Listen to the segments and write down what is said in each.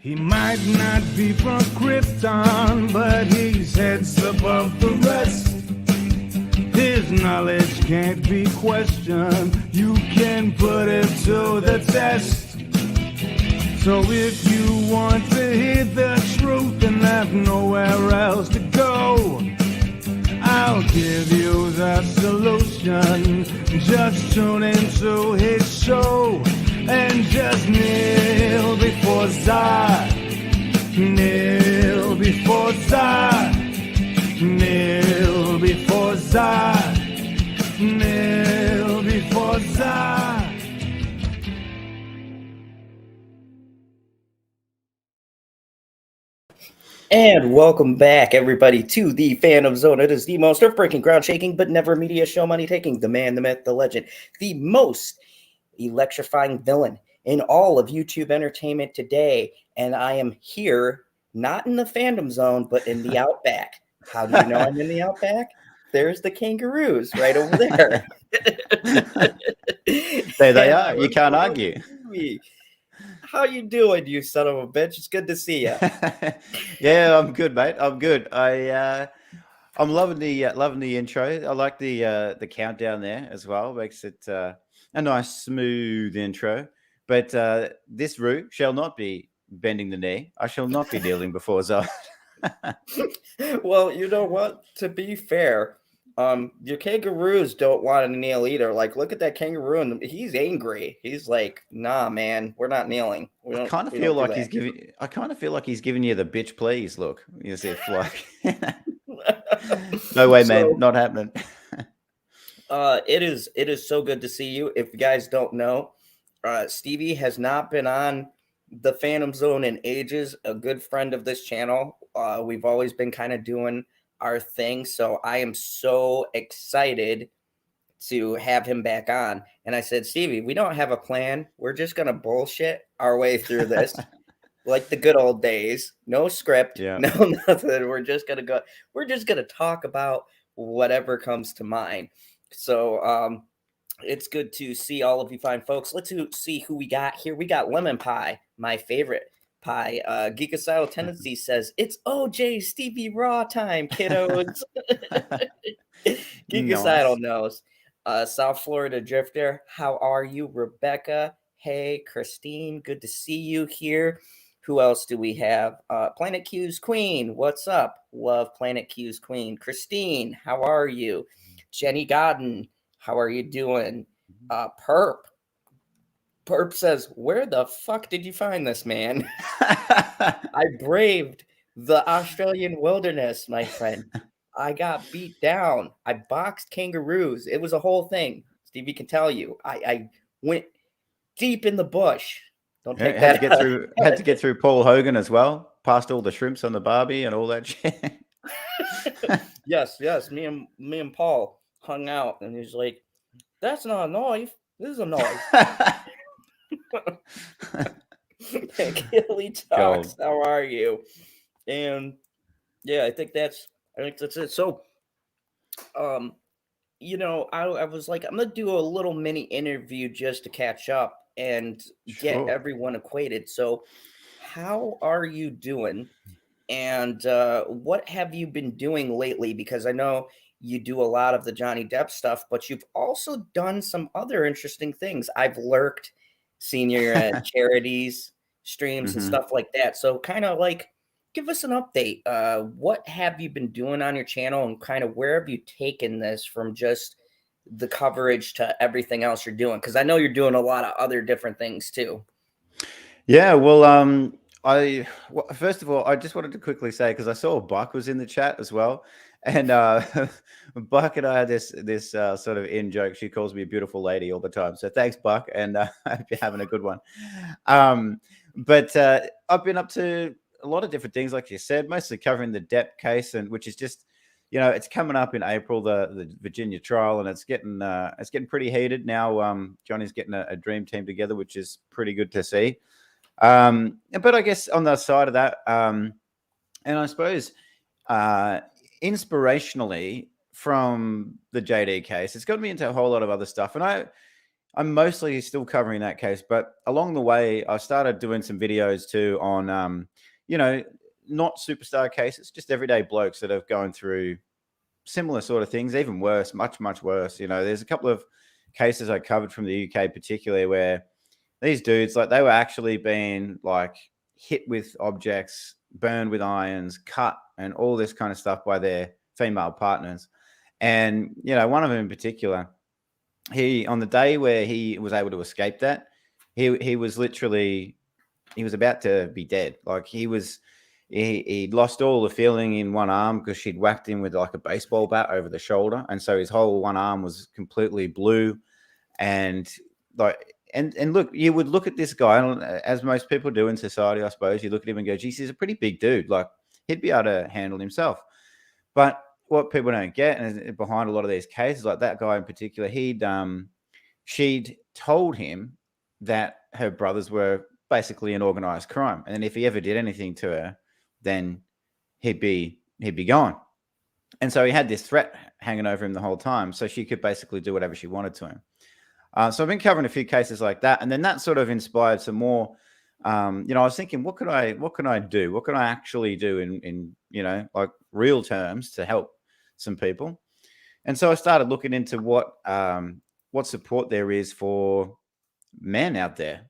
He might not be from Krypton, but he's heads above the rest. His knowledge can't be questioned. You can put it to the test. So if you want to hear the truth and have nowhere else to go, I'll give you the solution. Just tune into his show and just kneel before Zod. Kneel before Zod. Kneel before Zod. Kneel before Zod. And welcome back, everybody, to the Phantom Zone. It is the most earth-breaking, ground-shaking, but never media show money-taking, the man, the myth, the legend, the most electrifying villain in all of YouTube entertainment today. And I am here, not in the Phantom Zone, but in the Outback. How do you know I'm in the Outback? There's the Kangaroos right over there. There they are. You can't argue. How you doing, you son of a bitch? It's good to see you. Yeah, I'm good, mate. I'm good. I'm loving the intro. I like the countdown there as well. Makes it a nice smooth intro. But this route shall not be bending the knee. I shall not be kneeling before Zod. Well, you know what? To be fair, your Kangaroos don't want to kneel either. Like, look at that kangaroo, and he's angry. He's like, "Nah, man, we're not kneeling." I kind of feel like he's giving you the bitch please look. You see, it's like, no way, man, not happening. It is so good to see you. If you guys don't know, Stevie has not been on the Phantom Zone in ages. A good friend of this channel. We've always been kind of doing our thing, so I am so excited to have him back on. And I said, Stevie, we don't have a plan. We're just gonna bullshit our way through this. Like the good old days. No script, no nothing. We're just gonna talk about whatever comes to mind. So it's good to see all of you fine folks. Let's see who we got here. We got Lemon Pie, my favorite pie. Geekocidal Tendency says it's OJ Stevie Raw time, kiddos. Geekocidal knows. South Florida Drifter, how are you? Rebecca, hey, Christine, good to see you here. Who else do we have? Planet Q's Queen, what's up? Love Planet Q's Queen. Christine, how are you? Jenny Godden, how are you doing? Perp says, where the fuck did you find this, man? I braved the Australian wilderness, my friend. I got beat down. I boxed kangaroos. It was a whole thing. Stevie can tell you. I went deep in the bush. Don't take that. Had to get through Paul Hogan as well. Passed all the shrimps on the barbie and all that shit. Yes. Me and Paul hung out, and he's like, "That's not a knife. This is a knife." Gilly Talks, how are you? And yeah, I think that's it. So, you know, I was like, I'm gonna do a little mini interview just to catch up and get everyone acquainted. So, how are you doing? And what have you been doing lately? Because I know you do a lot of the Johnny Depp stuff, but you've also done some other interesting things. I've lurked, seen your charities, streams, and stuff like that. So kind of like, give us an update. What have you been doing on your channel, and kind of where have you taken this from just the coverage to everything else you're doing? Because I know you're doing a lot of other different things too. Yeah, well, first of all, I just wanted to quickly say, because I saw Buck was in the chat as well, and Buck and I had this sort of in joke. She calls me a beautiful lady all the time, so thanks, Buck, and I hope you're having a good one. But I've been up to a lot of different things, like you said, mostly covering the Depp case, and which is just, you know, it's coming up in April, the Virginia trial, and it's getting pretty heated now. Johnny's getting a dream team together, which is pretty good to see. But I guess on the side of that, and I suppose inspirationally from the JD case, it's got me into a whole lot of other stuff. And I'm mostly still covering that case, but along the way, I started doing some videos too on, you know, not superstar cases, just everyday blokes that have gone through similar sort of things, even worse, much, much worse. You know, there's a couple of cases I covered from the UK, particularly where these dudes, like, they were actually being like hit with objects, burned with irons, cut, and all this kind of stuff by their female partners. And, you know, one of them in particular, he, on the day where he was able to escape that, he was literally, he was about to be dead. Like, he lost all the feeling in one arm because she'd whacked him with like a baseball bat over the shoulder, and so his whole one arm was completely blue. And like, and look, you would look at this guy, as most people do in society, I suppose. You look at him and go, geez, he's a pretty big dude. Like, he'd be able to handle himself. But what people don't get, and behind a lot of these cases, like that guy in particular, she'd told him that her brothers were basically an organized crime, and if he ever did anything to her, then he'd be gone. And so he had this threat hanging over him the whole time, so she could basically do whatever she wanted to him. So I've been covering a few cases like that, and then that sort of inspired some more. I was thinking, what can I do? What can I actually do in like real terms to help some people? And so I started looking into what support there is for men out there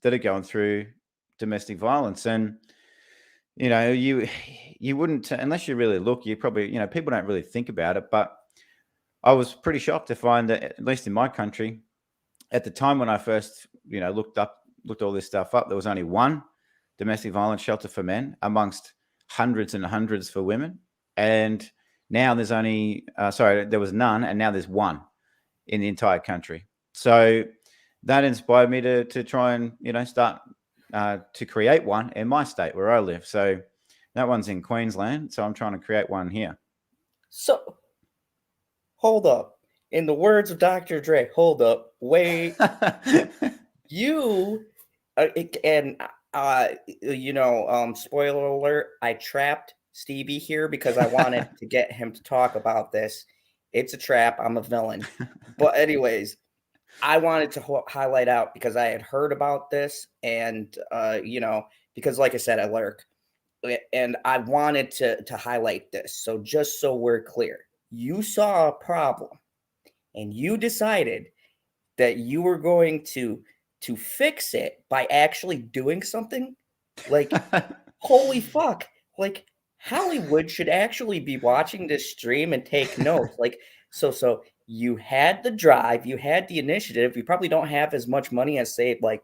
that are going through domestic violence. And you wouldn't, unless you really look, you probably, people don't really think about it. But I was pretty shocked to find that, at least in my country, at the time when I first, looked all this stuff up, there was only one domestic violence shelter for men amongst hundreds and hundreds for women. And now there's only, there was none, and now there's one in the entire country. So that inspired me to try and, start to create one in my state where I live. So that one's in Queensland. So I'm trying to create one here. So hold up. In the words of Dr. Dre, hold up, wait. You spoiler alert, I trapped Stevie here because I wanted to get him to talk about this. It's a trap. I'm a villain. But anyways, I wanted to highlight out because I had heard about this, and because like I said, I lurk, and I wanted to highlight this. So just so we're clear, you saw a problem and you decided that you were going to fix it by actually doing something. Like, holy fuck. Like, Hollywood should actually be watching this stream and take notes. Like, so you had the drive, you had the initiative. You probably don't have as much money as, say, like,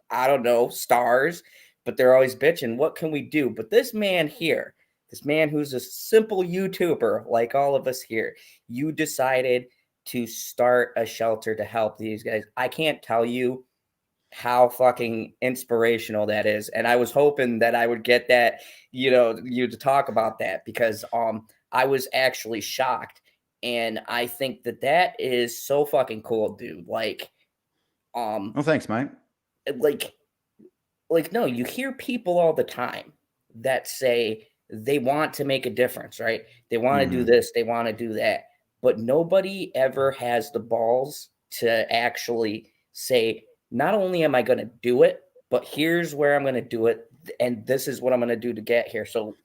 I don't know, stars, but they're always bitching, what can we do? But this man here, this man who's a simple YouTuber like all of us here, you decided to start a shelter to help these guys. I can't tell you how fucking inspirational that is. And I was hoping that I would get that, you to talk about that, because I was actually shocked. And I think that is so fucking cool, dude. Like, well, thanks, mate. Like, no, you hear people all the time that say they want to make a difference, right? They want to do this, they want to do that. But nobody ever has the balls to actually say, not only am I going to do it, but here's where I'm going to do it, and this is what I'm going to do to get here. So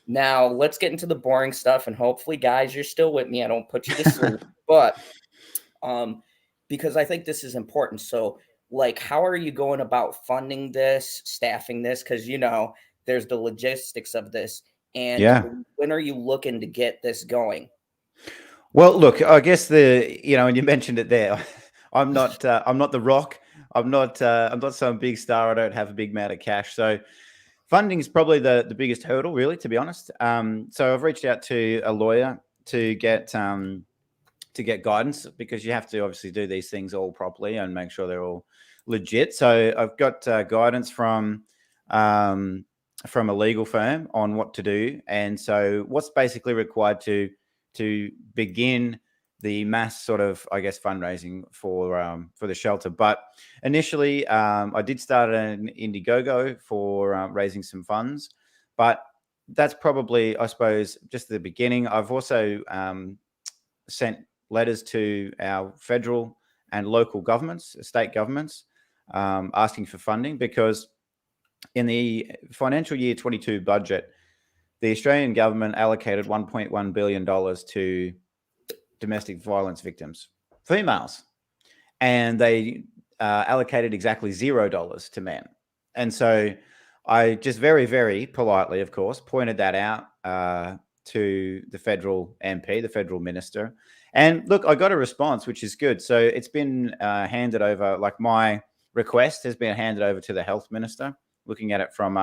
now let's get into the boring stuff, and hopefully, guys, you're still with me. I don't put you to sleep, but because I think this is important. So, like, how are you going about funding this, staffing this? Because, there's the logistics of this. And when are you looking to get this going? Well, look, I guess and you mentioned it there. I'm not The Rock. I'm not some big star. I don't have a big amount of cash. So funding is probably the biggest hurdle, really, to be honest. So I've reached out to a lawyer to get guidance, because you have to obviously do these things all properly and make sure they're all legit. So I've got guidance from a legal firm on what to do. And so what's basically required to begin the mass sort of, I guess, fundraising for the shelter. But initially, I did start an Indiegogo for raising some funds, but that's probably, I suppose, just the beginning. I've also sent letters to our federal and local governments, state governments, asking for funding, because in the financial year 22 budget, the Australian government allocated $1.1 billion to domestic violence victims, females, and they allocated exactly $0 to men. And so I just very, very politely, of course, pointed that out to the federal MP, the federal minister. And look, I got a response, which is good. So it's been handed over, like my request has been handed over to the health minister, looking at it from,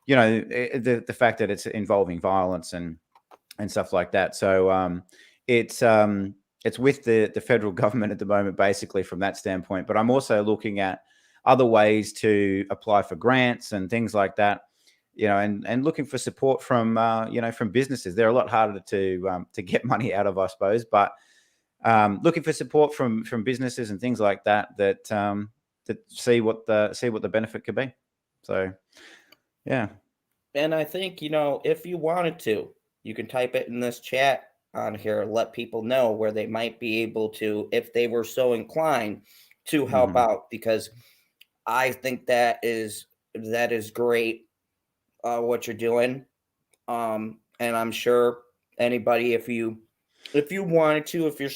the fact that it's involving violence and stuff like that. So it's with the federal government at the moment, basically from that standpoint. But I'm also looking at other ways to apply for grants and things like that, and looking for support from from businesses. They're a lot harder to get money out of, I suppose, but looking for support from businesses and things like that that see what the benefit could be. So yeah. And I think, if you wanted to, you can type it in this chat on here, let people know where they might be able to, if they were so inclined, to help out, because I think that is great, what you're doing. And I'm sure anybody, if you wanted to, if you're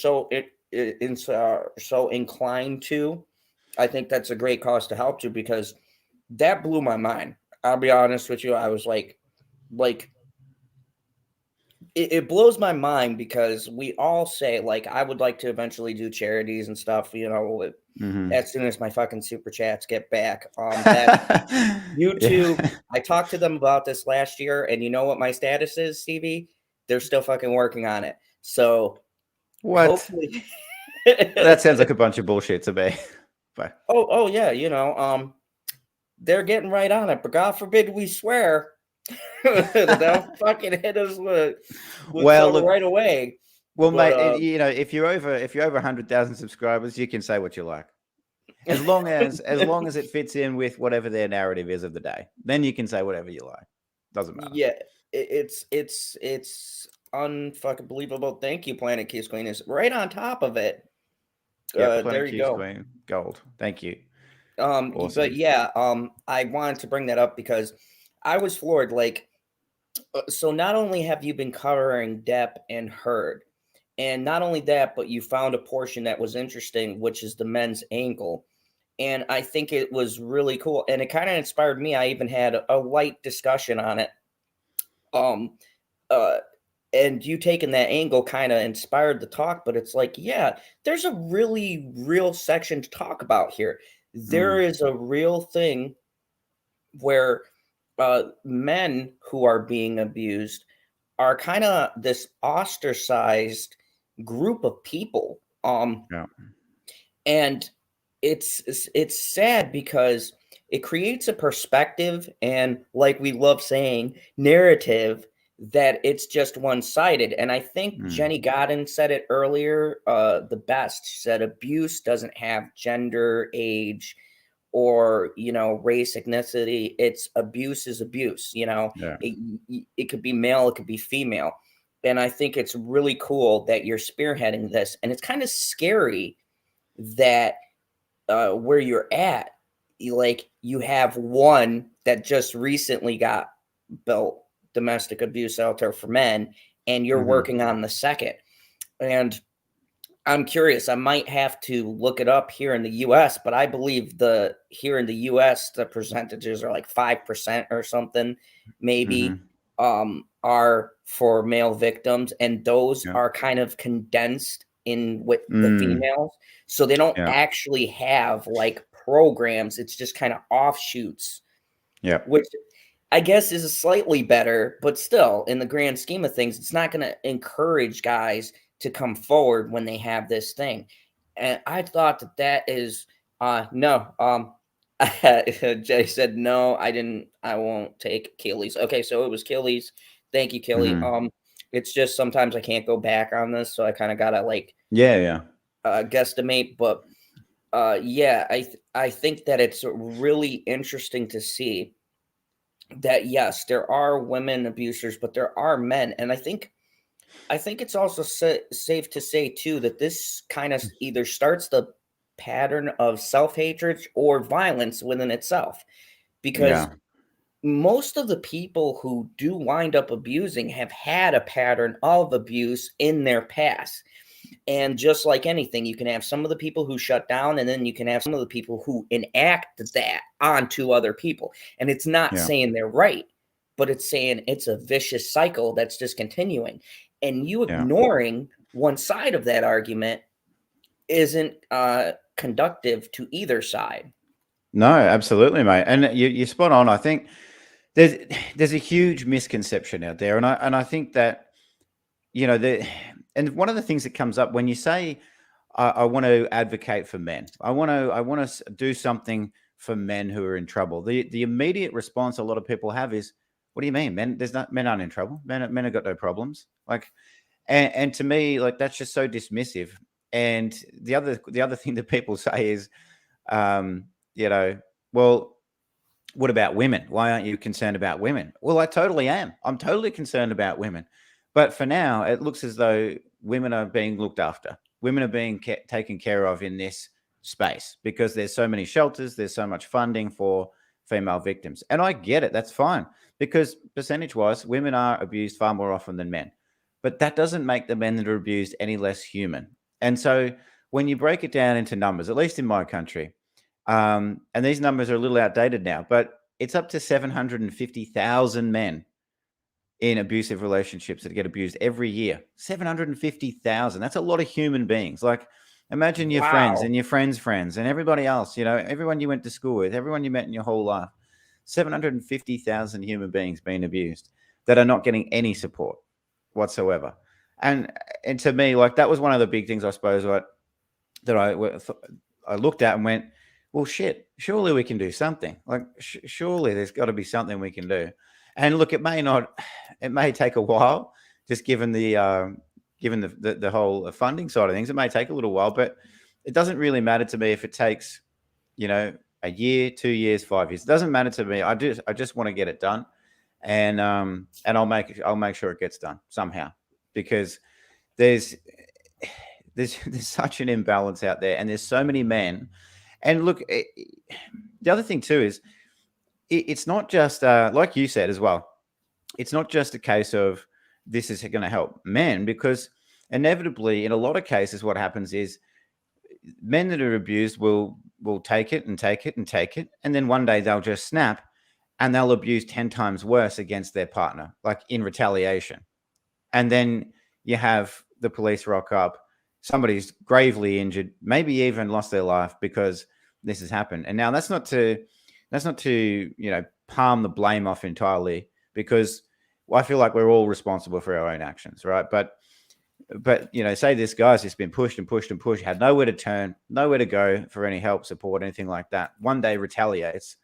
so inclined to, I think that's a great cause to help to, because that blew my mind. I'll be honest with you. I was like, it blows my mind, because we all say, like, I would like to eventually do charities and stuff, as soon as my fucking super chats get back. That YouTube, Yeah. I talked to them about this last year, and you know what my status is, Stevie? They're still fucking working on it. So What? hopefully That sounds like a bunch of bullshit to me. But oh yeah, they're getting right on it, but God forbid we swear. They'll fucking hit us with look, right away. well, But, mate, if you're over 100,000 subscribers, you can say what you like, as long as it fits in with whatever their narrative is of the day. Then you can say whatever you like. Doesn't matter. yeah, it's unfucking believable. Thank you, Planet Keys Queen is right on top of it. Yeah, There you go. Queen, gold. Thank you. But Awesome. yeah, I wanted to bring that up because I was floored. Like, so not only have you been covering Depp and Heard, and not only that, but you found a portion that was interesting, which is the men's angle. And I think it was really cool. And it kind of inspired me. I even had a light discussion on it. And you taking that angle kind of inspired the talk, but it's like, yeah, there's a really real section to talk about here. There is a real thing where men who are being abused are kind of this ostracized group of people. Yeah. And it's sad because it creates a perspective and, like we love saying, narrative that it's just one-sided. And I think Jenny Godden said it earlier the best. She said abuse doesn't have gender, age, or race, ethnicity. It's abuse is abuse. Yeah. It could be male, it could be female. And I think it's really cool that you're spearheading this. And it's kind of scary that where you're at, you have one that just recently got built, domestic abuse shelter for men, and you're working on the second. And I'm curious, I might have to look it up here in the US, but I believe here in the US, the percentages are like 5% or something, maybe, are for male victims. And those are kind of condensed in with the females. So they don't actually have like programs. It's just kind of offshoots. Yeah. Which I guess is slightly better, but still, in the grand scheme of things, it's not going to encourage guys to come forward when they have this thing. And I thought that is no. Jay said no, I won't take Achilles. Okay, so it was Achilles. Thank you, Kelly. It's just sometimes I can't go back on this, so I kind of gotta guesstimate. But I think that it's really interesting to see that, yes, there are women abusers, but there are men. And I think I think it's also safe to say too that this kind of either starts the pattern of self-hatred or violence within itself, because Yeah. most of the people who do wind up abusing have had a pattern of abuse in their past. And just like anything, you can have some of the people who shut down, and then you can have some of the people who enact that onto other people. And it's not Yeah. saying they're right, but it's saying it's a vicious cycle that's just continuing. And you Yeah. ignoring one side of that argument isn't conductive to either side. No, absolutely, mate. And you're spot on. I think there's a huge misconception out there, and I think that and one of the things that comes up when you say I want to advocate for men, I want to do something for men who are in trouble. The immediate response a lot of people have is, "What do you mean, men? Men aren't in trouble. Men have got no problems." Like, and to me, like that's just so dismissive. And the other thing that people say is, um, you know, well, what about women? Why aren't you concerned about women? Well, I totally am. I'm totally concerned about women. But for now, it looks as though women are being looked after. Women are being taken care of in this space because there's so many shelters, there's so much funding for female victims. And I get it. That's fine because percentage wise, women are abused far more often than men. But that doesn't make the men that are abused any less human. And so when you break it down into numbers, at least in my country, and these numbers are a little outdated now, but it's up to 750,000 men in abusive relationships that get abused every year. 750,000. That's a lot of human beings. Like, imagine your friends Wow. and your friends' friends and everybody else, everyone you went to school with, everyone you met in your whole life. 750,000 human beings being abused that are not getting any support whatsoever. And to me, like, that was one of the big things, I suppose, that I looked at and went, well, shit, surely we can do something. Like, surely there's got to be something we can do. And look, it may take a while, just given the whole funding side of things. It may take a little while, but it doesn't really matter to me if it takes, a year, 2 years, 5 years. It doesn't matter to me. I just want to get it done, and I'll make sure it gets done somehow, because there's there's such an imbalance out there, and there's so many men. And look, the other thing too is it's not just like you said as well. It's not just a case of this is going to help men, because inevitably, in a lot of cases, what happens is men that are abused will take it and take it and take it, and then one day they'll just snap and they'll abuse 10 times worse against their partner, like in retaliation. And then you have the police rock up, somebody's gravely injured, maybe even lost their life because this has happened. And now that's not to palm the blame off entirely, because I feel like we're all responsible for our own actions, right? But say this guy's just been pushed and pushed and pushed, had nowhere to turn, nowhere to go for any help, support, anything like that. One day retaliates,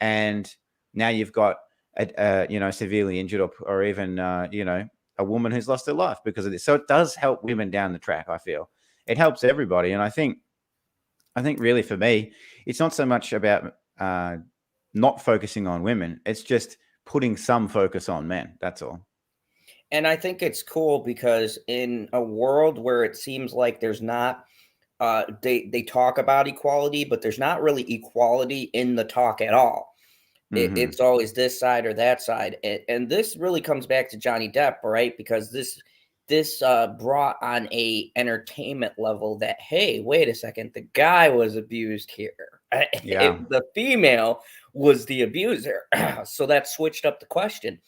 and now you've got a severely injured or even a woman who's lost her life because of this. So it does help women down the track. I feel it helps everybody, and I think really for me, it's not so much about not focusing on women. It's just putting some focus on men. That's all. And I think it's cool because in a world where it seems like there's not, they talk about equality, but there's not really equality in the talk at all. Mm-hmm. It's always this side or that side, and this really comes back to Johnny Depp, right? Because this brought on a entertainment level that, hey, wait a second, the guy was abused here. Yeah. The female was the abuser, so that switched up the question.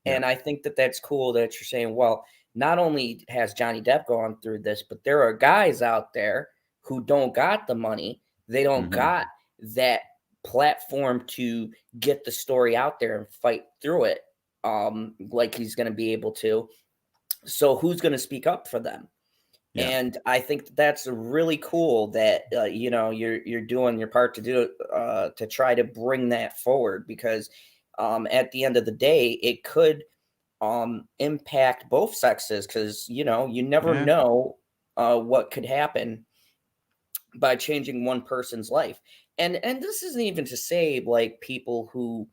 Yeah. And I think that that's cool that you're saying, well, not only has Johnny Depp gone through this, but there are guys out there who don't got the money. They don't Mm-hmm. got that platform to get the story out there and fight through it, like he's going to be able to. So who's going to speak up for them? Yeah. And I think that's really cool that you're doing your part to do to try to bring that forward, because at the end of the day, it could impact both sexes, because you never Yeah. know what could happen by changing one person's life. And this isn't even to say like people who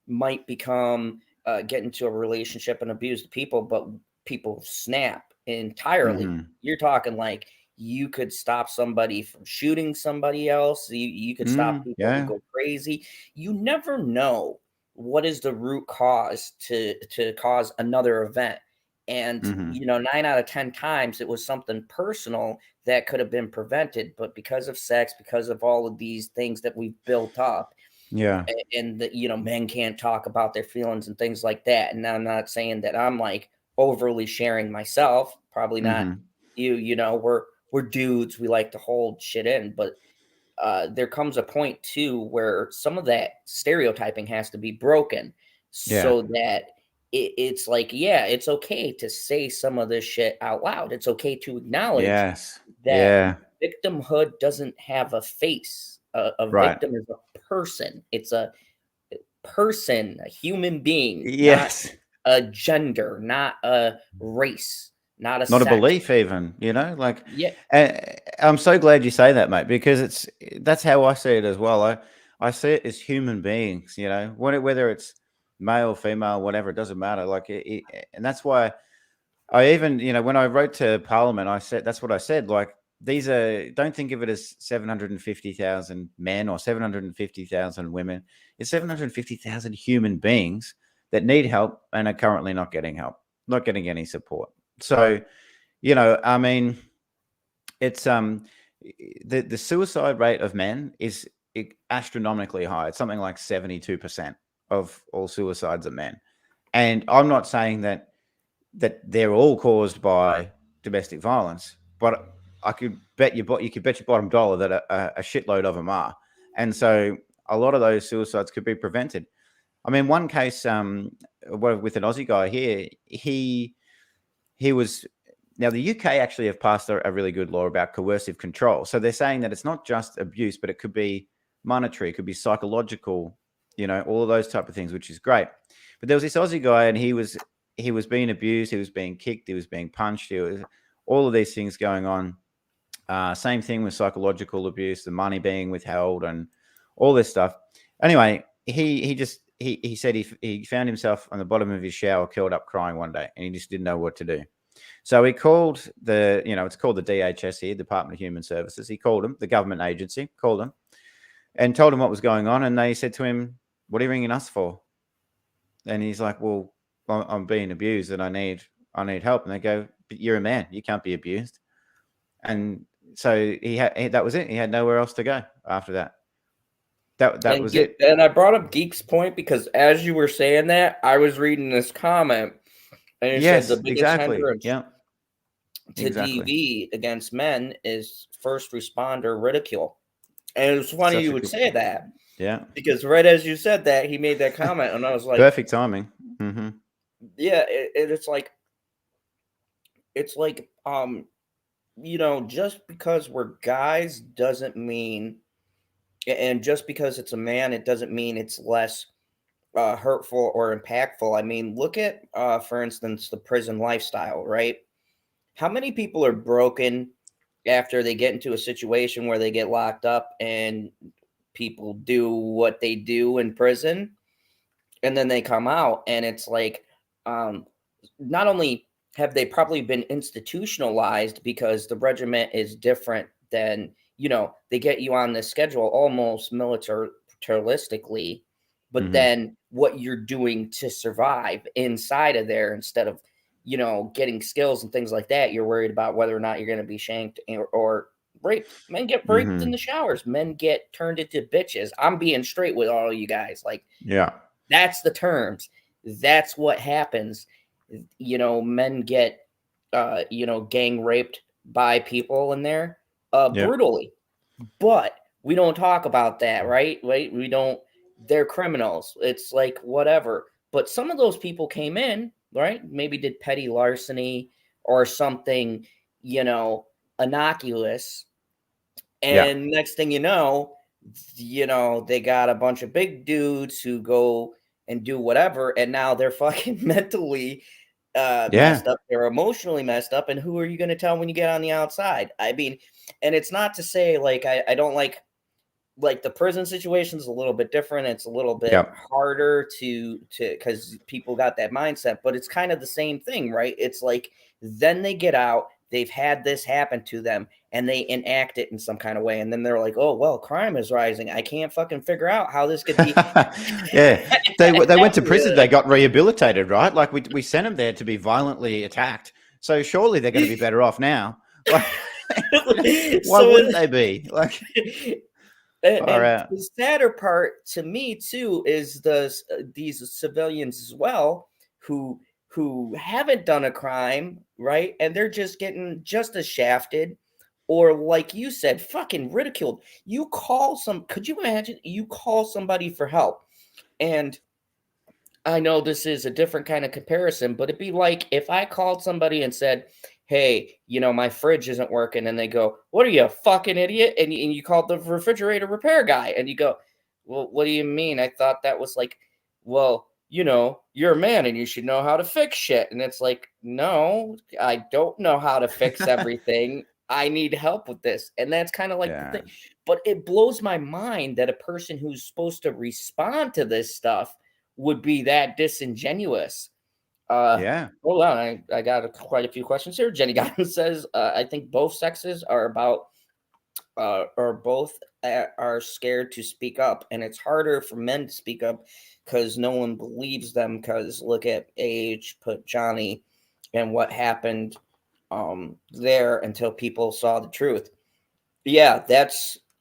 might become get into a relationship and abuse the people, but people snap entirely. Mm-hmm. You're talking like you could stop somebody from shooting somebody else. You could stop people who Yeah. go crazy. You never know what is the root cause to cause another event. And Mm-hmm. 9 out of 10 times it was something personal that could have been prevented, but because of sex, because of all of these things that we've built up, Yeah. and that men can't talk about their feelings and things like that. And I'm not saying that I'm like overly sharing myself, probably not. Mm-hmm. We're dudes, we like to hold shit in, but there comes a point too where some of that stereotyping has to be broken, Yeah. so that it's like, yeah, it's okay to say some of this shit out loud. It's okay to acknowledge Yes. that Yeah. victimhood doesn't have a face. A Right. victim is a person. It's a person, a human being, not Yes. a gender, not a race, not a Not a sex. belief even, like, Yeah, I'm so glad you say that, mate, because that's how I see it as well. I see it as human beings, whether it's male, female, whatever, it doesn't matter. Like, and that's why I even, when I wrote to Parliament, I said, that's what I said. Like, don't think of it as 750,000 men or 750,000 women. It's 750,000 human beings that need help and are currently not getting help, not getting any support. So, I mean, it's the suicide rate of men is astronomically high. It's something like 72% of all suicides are men. And I'm not saying that they're all caused by domestic violence, but I could bet you could bet your bottom dollar that a shitload of them are. And so a lot of those suicides could be prevented. I mean, one case with an Aussie guy here, he was, now the UK actually have passed a really good law about coercive control. So they're saying that it's not just abuse, but it could be monetary, it could be psychological, all of those type of things, which is great. But there was this Aussie guy, and he was being abused, he was being kicked, he was being punched, he was all of these things going on. Same thing with psychological abuse, the money being withheld, and all this stuff. Anyway, he said he found himself on the bottom of his shower, curled up crying one day, and he just didn't know what to do. So he called it's called the DHS here, Department of Human Services. He called them, the government agency, called them and told him what was going on. And they said to him, "What are you ringing us for?" And he's like, "Well, I'm being abused and I need help." And they go, "But you're a man, you can't be abused." And so that was it. He had nowhere else to go after that. That was it. And I brought up Geek's point because as you were saying that, I was reading this comment, and it said the Yes, biggest exactly. hindrance Yeah. to Exactly. DV against men is first responder ridicule. And it's funny Such you a would good say that, Yeah. because right as you said that, he made that comment, and I was like, Perfect timing. Mm-hmm. yeah, it's like just because we're guys doesn't mean, and just because it's a man, it doesn't mean it's less hurtful or impactful. I mean, look at, for instance, the prison lifestyle, right? How many people are broken after they get into a situation where they get locked up and people do what they do in prison, and then they come out and it's like, not only have they probably been institutionalized because the regiment is different than, they get you on this schedule almost militaristically, but Mm-hmm. then what you're doing to survive inside of there, instead of, getting skills and things like that, you're worried about whether or not you're going to be shanked or raped. Men get raped in Mm-hmm. the showers. Men get turned into bitches. I'm being straight with all you guys. Like, Yeah. that's the terms. That's what happens. Men get, gang raped by people in there, Yeah. brutally. But we don't talk about that, right? Right? We don't. They're criminals. It's like whatever. But some of those people came in, right? Maybe did petty larceny or something, innocuous. Yeah. And next thing they got a bunch of big dudes who go and do whatever, and now they're fucking mentally Yeah. messed up. They're emotionally messed up, and who are you going to tell when you get on the outside? I mean, and it's not to say like I don't like like the prison situation is a little bit different. It's a little bit Yep. harder to because people got that mindset, but it's kind of the same thing, right? It's like then they get out, they've had this happen to them, and they enact it in some kind of way, and then they're like, oh well, crime is rising. I can't fucking figure out how this could be. Yeah, they went to prison. They got rehabilitated, right? Like we sent them there to be violently attacked. So surely they're going to be better off now. Like, why So- wouldn't they be? Like, and out. the sadder part to me too is these civilians as well who haven't done a crime, right? And they're just getting just as shafted, or like you said, fucking ridiculed. Could you imagine you call somebody for help? And I know this is a different kind of comparison, but it'd be like if I called somebody and said, hey, my fridge isn't working. And they go, what are you, a fucking idiot? And you called the refrigerator repair guy. And you go, well, what do you mean? I thought that was like, well, you're a man and you should know how to fix shit. And it's like, no, I don't know how to fix everything. I need help with this. And that's kind of like the thing. But it blows my mind that a person who's supposed to respond to this stuff would be that disingenuous. Hold on, I got quite a few questions here. Jenny Godwin says, I think both sexes are are scared to speak up, and it's harder for men to speak up because no one believes them. Because look at age, put Johnny, and what happened there until people saw the truth. Yeah,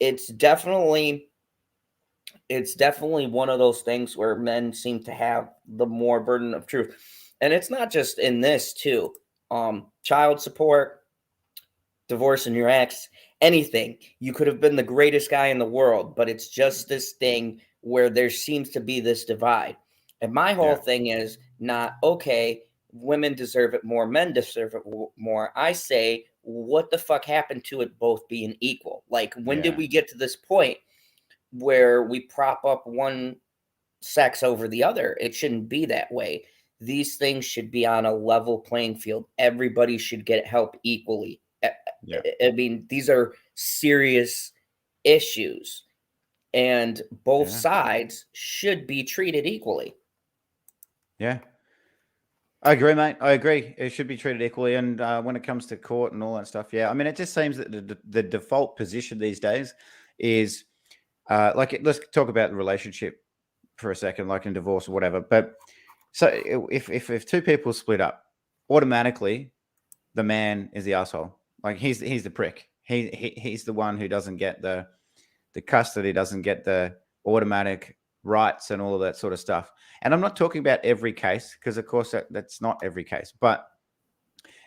it's definitely one of those things where men seem to have the more burden of truth. And it's not just in this too. Child support, divorcing your ex, anything. You could have been the greatest guy in the world, but it's just this thing where there seems to be this divide. And my whole thing is not, okay, women deserve it more, men deserve it more. I say, what the fuck happened to it both being equal? Like, when did we get to this point where we prop up one sex over the other? It shouldn't be that way. These things should be on a level playing field. Everybody should get help equally. I mean, these are serious issues, and both sides should be treated equally. Yeah. I agree, mate. I agree. It should be treated equally. And when it comes to court and all that stuff, I mean, it just seems that the default position these days is let's talk about the relationship for a second, like in divorce or whatever. But so if two people split up, automatically the man is the asshole. Like he's the prick. He's the one who doesn't get the custody, doesn't get the automatic rights and all of that sort of stuff. And I'm not talking about every case, because of course that's not every case.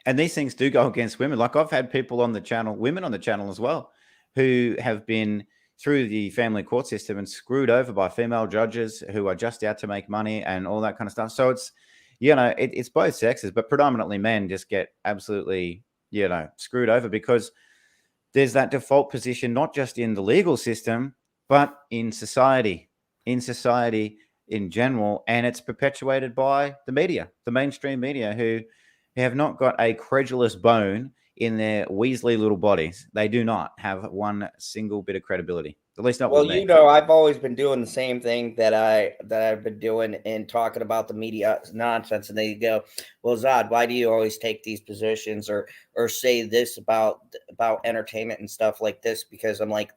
And these things do go against women. Like I've had people on the channel, women on the channel as well, who have been through the family court system and screwed over by female judges who are just out to make money and all that kind of stuff. So it's, it's both sexes, but predominantly men just get absolutely, screwed over because there's that default position, not just in the legal system, but in society in general. And it's perpetuated by the media, the mainstream media, who have not got a credulous bone in their Weasley little bodies. They do not have one single bit of credibility, at least not with me. I've always been doing the same thing that I've been doing and talking about the media nonsense. And they go, well, Zod, why do you always take these positions or say this about entertainment and stuff like this? Because I'm like,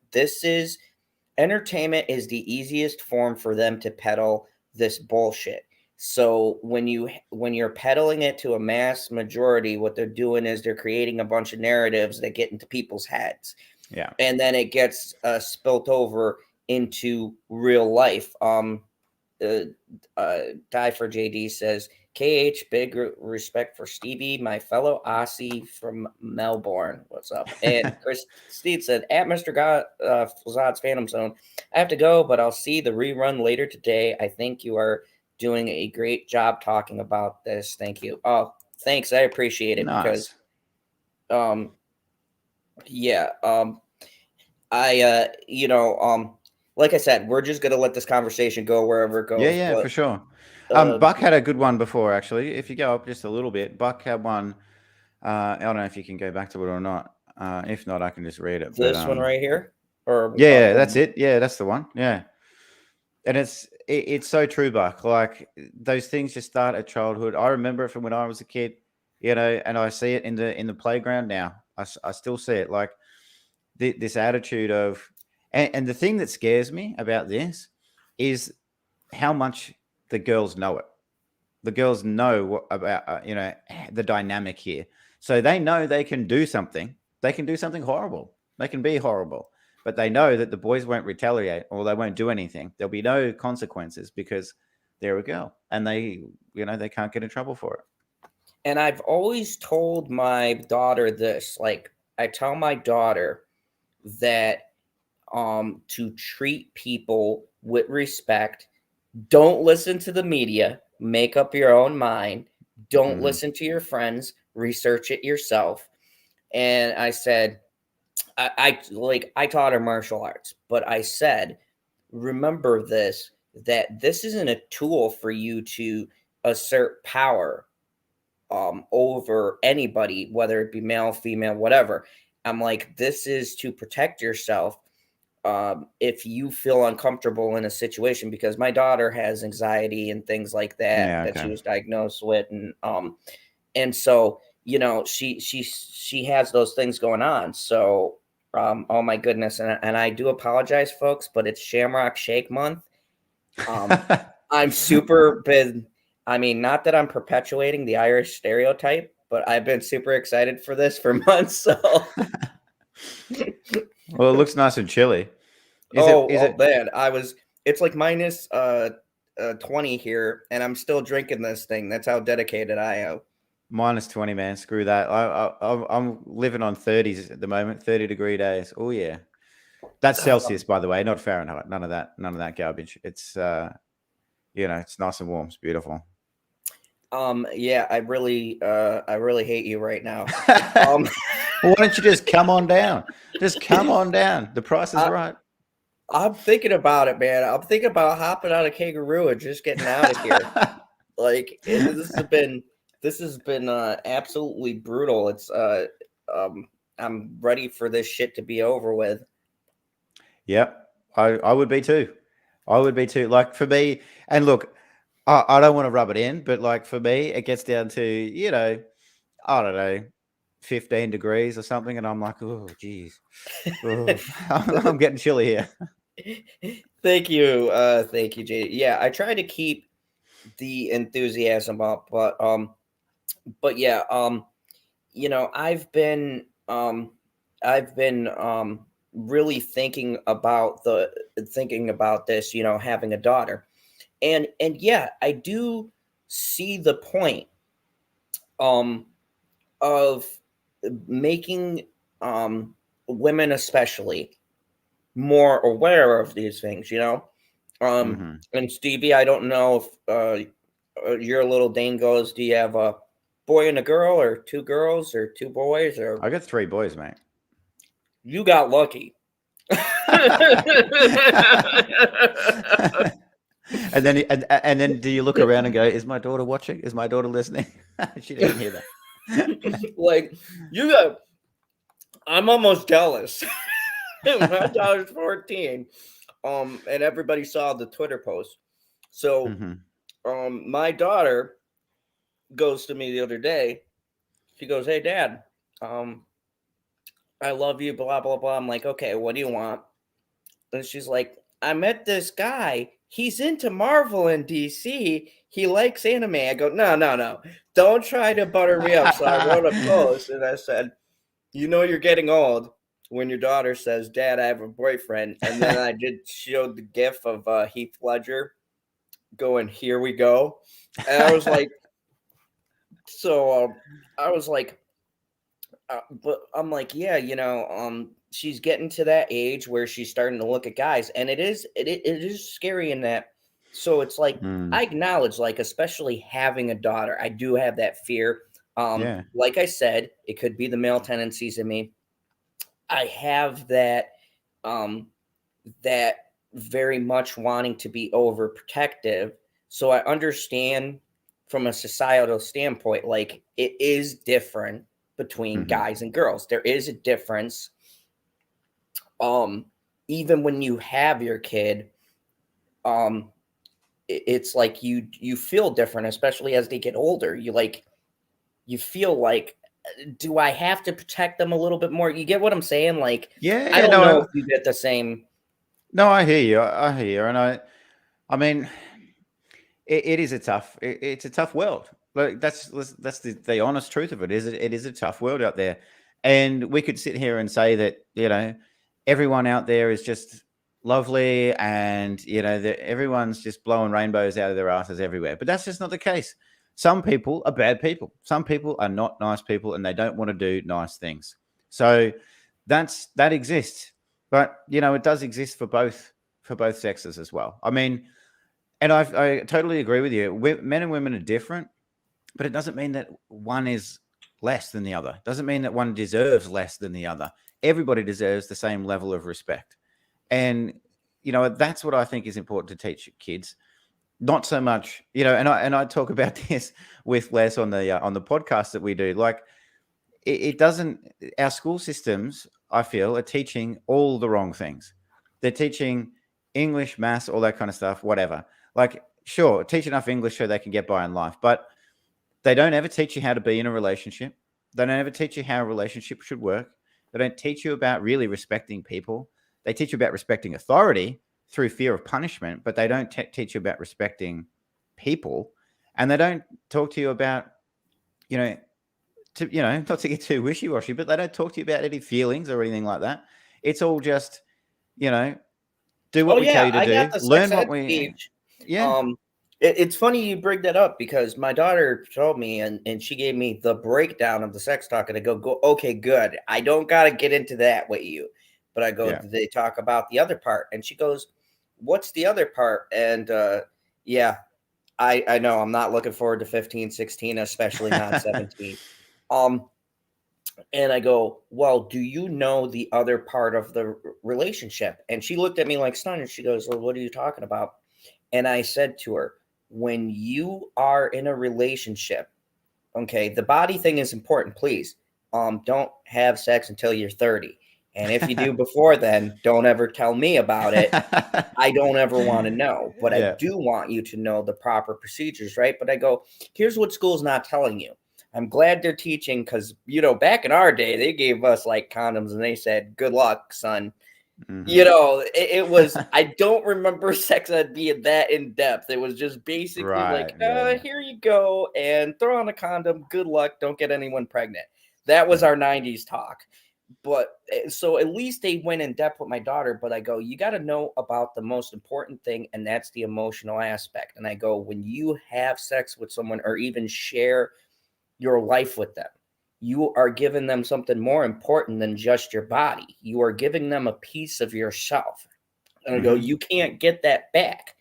entertainment is the easiest form for them to peddle this bullshit. So when you're peddling it to a mass majority, what they're doing is they're creating a bunch of narratives that get into people's heads. Yeah. And then it gets spilt over into real life. Die for JD says, KH, big respect for Stevie, my fellow Aussie from Melbourne. What's up? And Chris Steed said, at Mr. Zod's Phantom Zone, I have to go, but I'll see the rerun later today. I think you are doing a great job talking about this. Thank you. Oh, thanks. I appreciate it. Nice. Because like I said, we're just gonna let this conversation go wherever it goes. Yeah, for sure. Buck had a good one before, actually. If you go up just a little bit, Buck had one. I don't know if you can go back to it or not. If not, I can just read it. This one right here. or Yeah, that's it. Yeah, that's the one. Yeah. And it's so true, Buck. Like those things just start at childhood. I remember it from when I was a kid, and I see it in the playground now. I still see it, like this attitude of, and the thing that scares me about this is how much the girls know it. The girls know what about the dynamic here, so they know they can do something. They can do something horrible. They can be horrible, but they know that the boys won't retaliate or they won't do anything. There'll be no consequences because they're a girl and they can't get in trouble for it. And I've always told my daughter this, like I tell my daughter that to treat people with respect. Don't listen to the media, make up your own mind. Don't listen to your friends, research it yourself. And I said, I taught her martial arts, but I said, remember that this isn't a tool for you to assert power over anybody, whether it be male, female, whatever. I'm like, this is to protect yourself if you feel uncomfortable in a situation, because my daughter has anxiety and things like that Yeah, that she okay. was diagnosed with, and so she has those things going on. So oh my goodness, and I do apologize, folks, but it's Shamrock Shake Month. I'm super been. I mean, not that I'm perpetuating the Irish stereotype, but I've been super excited for this for months. So, Well, it looks nice and chilly. Is it? Is oh it? man, it's like minus 20 here, and I'm still drinking this thing. That's how dedicated I am. -20, man. Screw that. I'm living on 30s at the moment, 30-degree days. Oh yeah, that's Celsius, by the way, not Fahrenheit. None of that garbage. It's it's nice and warm. It's beautiful. Yeah, I really hate you right now. Well, why don't you just come on down? Just come on down. The price is I, right. I'm thinking about it, man. I'm thinking about hopping on a kangaroo and just getting out of here. Like this has been absolutely brutal. It's I'm ready for this shit to be over with. Yep, I would be too. I would be too. Like for me, and look, I don't want to rub it in, but like for me, it gets down to I don't know, 15 degrees or something, and I'm like, oh, geez, oh, I'm getting chilly here. Thank you, Jay. Yeah, I try to keep the enthusiasm up, but yeah, I've been really thinking about this, having a daughter, and yeah, I do see the point um of making women especially more aware of these things. Hmm. And Stevie, I don't know if your little dangos, do you have a boy and a girl, or two girls, or two boys, or I got 3 boys, mate. you got lucky? And then do you look around and go, is my daughter watching? Is my daughter listening? She didn't hear that. Like, I'm almost jealous. My daughter's 14. And everybody saw the Twitter post. So Hmm. my daughter goes to me the other day. She goes, "Hey Dad, I love you, blah blah blah." I'm like, "Okay, what do you want?" And she's like, "I met this guy. He's into Marvel and DC. He likes anime." I go, "No, no, no. Don't try to butter me up." So I wrote a post and I said, "You're getting old when your daughter says, 'Dad, I have a boyfriend.'" And then I did show the gif of Heath Ledger going, "Here we go." And I was like, I was like, but I'm like, yeah, she's getting to that age where she's starting to look at guys, and it is scary in that. So it's like, Mm, I acknowledge, like, especially having a daughter, I do have that fear. yeah. Like I said, it could be the male tendencies in me. I have that very much wanting to be overprotective. So I understand from a societal standpoint, like, it is different between Hmm. guys and girls. There is a difference. Um, even when you have your kid, it's like you feel different, especially as they get older. You feel like, do I have to protect them a little bit more? You get what I'm saying? Like, I don't know if you get the same. No, I hear you. I hear you, and I mean, it is a tough. It's a tough world. Like that's the honest truth of it. It is a tough world out there, and we could sit here and say that everyone out there is just lovely, and that everyone's just blowing rainbows out of their asses everywhere. But that's just not the case. Some people are bad people. Some people are not nice people, and they don't want to do nice things. So that exists, but it does exist for both sexes as well. I mean, and I totally agree with you. Men and women are different, but it doesn't mean that one is less than the other. It doesn't mean that one deserves less than the other. Everybody deserves the same level of respect, and that's what I think is important to teach kids. Not so much, and I talk about this with Les on the podcast that we do. Like, it doesn't. Our school systems, I feel, are teaching all the wrong things. They're teaching English, maths, all that kind of stuff, whatever. Like, sure, teach enough English so they can get by in life, but they don't ever teach you how to be in a relationship. They don't ever teach you how a relationship should work. They don't teach you about really respecting people. They teach you about respecting authority through fear of punishment, but they don't teach you about respecting people. And they don't talk to you about, not to get too wishy-washy, but they don't talk to you about any feelings or anything like that. It's all just, do what we tell you to do. Learn what we... Speech. Yeah. It's funny you bring that up because my daughter told me and she gave me the breakdown of the sex talk, and I go, okay, good. I don't got to get into that with you. But I go, did they talk about the other part? And she goes, what's the other part? And I know I'm not looking forward to 15, 16, especially not 17. And I go, well, do you know the other part of the relationship? And she looked at me like stunned, and she goes, well, what are you talking about? And I said to her, when you are in a relationship, okay, the body thing is important, please. Don't have sex until you're 30. And if you do before then, don't ever tell me about it. I don't ever want to know. But I do want you to know the proper procedures, right? But I go, here's what school's not telling you. I'm glad they're teaching because, back in our day, they gave us like condoms and they said, good luck, son. Mm-hmm. It was, I don't remember sex ed being that in depth. It was just basically here you go and throw on a condom. Good luck. Don't get anyone pregnant. That was our 90s talk. But so at least they went in depth with my daughter. But I go, you got to know about the most important thing, and that's the emotional aspect. And I go, when you have sex with someone or even share your life with them, you are giving them something more important than just your body. You are giving them a piece of yourself. And I go, you can't get that back.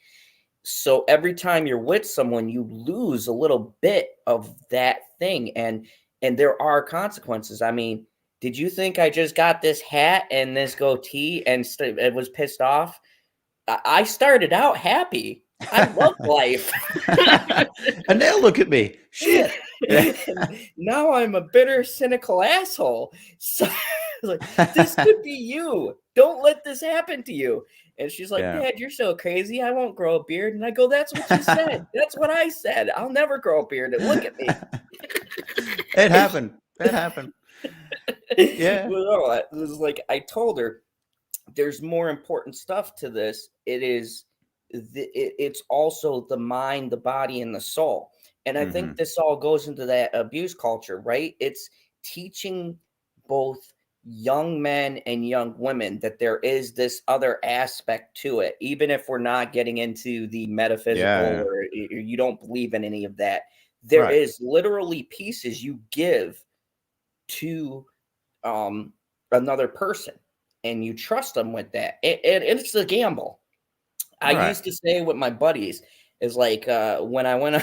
So every time you're with someone, you lose a little bit of that thing. And there are consequences. I mean, did you think I just got this hat and this goatee and it was pissed off? I started out happy. I love life. And now look at me. Shit. Now I'm a bitter, cynical asshole. So like, this could be you. Don't let this happen to you. And she's like, Dad, you're so crazy. I won't grow a beard. And I go, that's what you said. That's what I said. I'll never grow a beard. And look at me. It happened. Yeah. Well, it was like I told her, there's more important stuff to this. It's also the mind, the body, and the soul. And I think this all goes into that abuse culture, right? It's teaching both young men and young women that there is this other aspect to it, even if we're not getting into the metaphysical or you don't believe in any of that. There is literally pieces you give to another person, and you trust them with that. It's a gamble. I used to say with my buddies is like when I went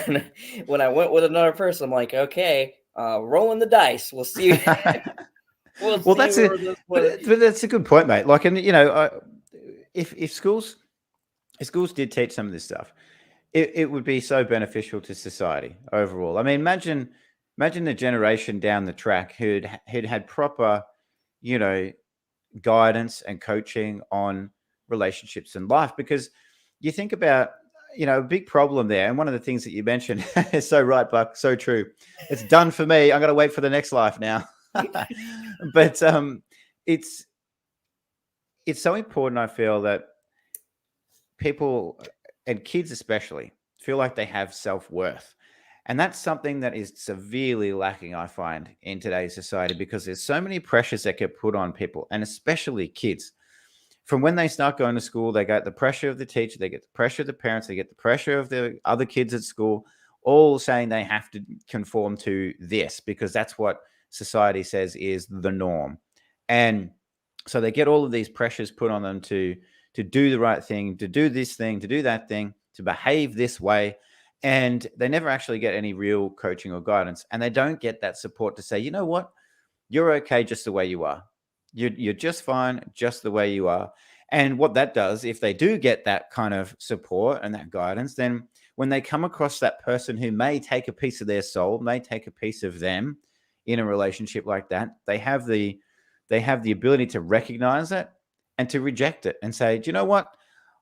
with another person, I'm like, okay, rolling the dice. We'll see. Well, that's it. But that's a good point, mate. Like, and if schools did teach some of this stuff, it would be so beneficial to society overall. I mean, imagine the generation down the track who'd had proper, guidance and coaching on relationships in life. Because you think about, a big problem there. And one of the things that you mentioned is so right, Buck, so true. It's done for me. I'm going to wait for the next life now. But it's so important, I feel, that people, and kids especially, feel like they have self-worth. And that's something that is severely lacking, I find, in today's society, because there's so many pressures that get put on people, and especially kids. From when they start going to school, they get the pressure of the teacher, they get the pressure of the parents, they get the pressure of the other kids at school, all saying they have to conform to this because that's what society says is the norm. And so they get all of these pressures put on them to do the right thing, to do this thing, to do that thing, to behave this way. And they never actually get any real coaching or guidance. And they don't get that support to say, you know what, you're okay just the way you are. You're just fine, just the way you are. And what that does, if they do get that kind of support and that guidance, then when they come across that person who may take a piece of their soul, may take a piece of them in a relationship like that, they have the ability to recognize it and to reject it and say, do you know what?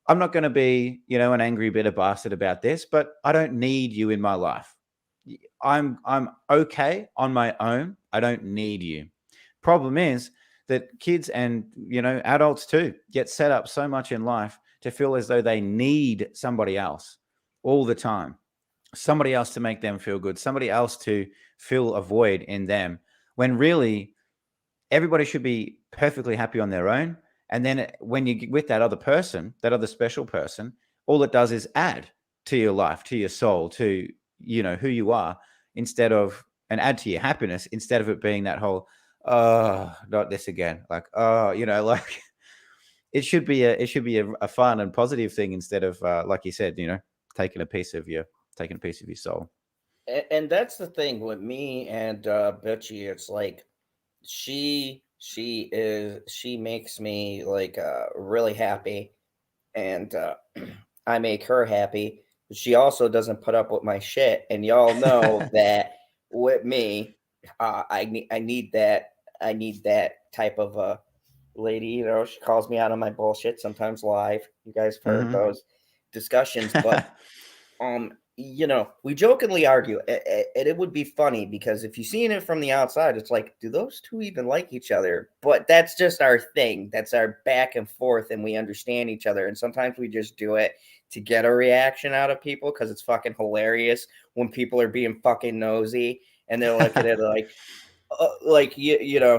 I'm not going to be, an angry bitter bastard about this, but I don't need you in my life. I'm okay on my own. I don't need you. Problem is that kids and, adults too get set up so much in life to feel as though they need somebody else all the time, somebody else to make them feel good, somebody else to fill a void in them, when really everybody should be perfectly happy on their own. And then when you get with that other person, that other special person, all it does is add to your life, to your soul, to, who you are, and add to your happiness, instead of it being that whole, oh, not this again. Like, oh, like it should be a fun and positive thing, instead of, like you said, taking a piece of your soul. And that's the thing with me and Bitchy. It's like she makes me like really happy, and I make her happy. But she also doesn't put up with my shit, and y'all know that with me, I need that type of a lady. She calls me out on my bullshit sometimes live. You guys have heard those discussions, but we jokingly argue, and it would be funny because if you've seen it from the outside, it's like, do those two even like each other? But that's just our thing. That's our back and forth, and we understand each other. And sometimes we just do it to get a reaction out of people because it's fucking hilarious when people are being fucking nosy and they're looking at it like,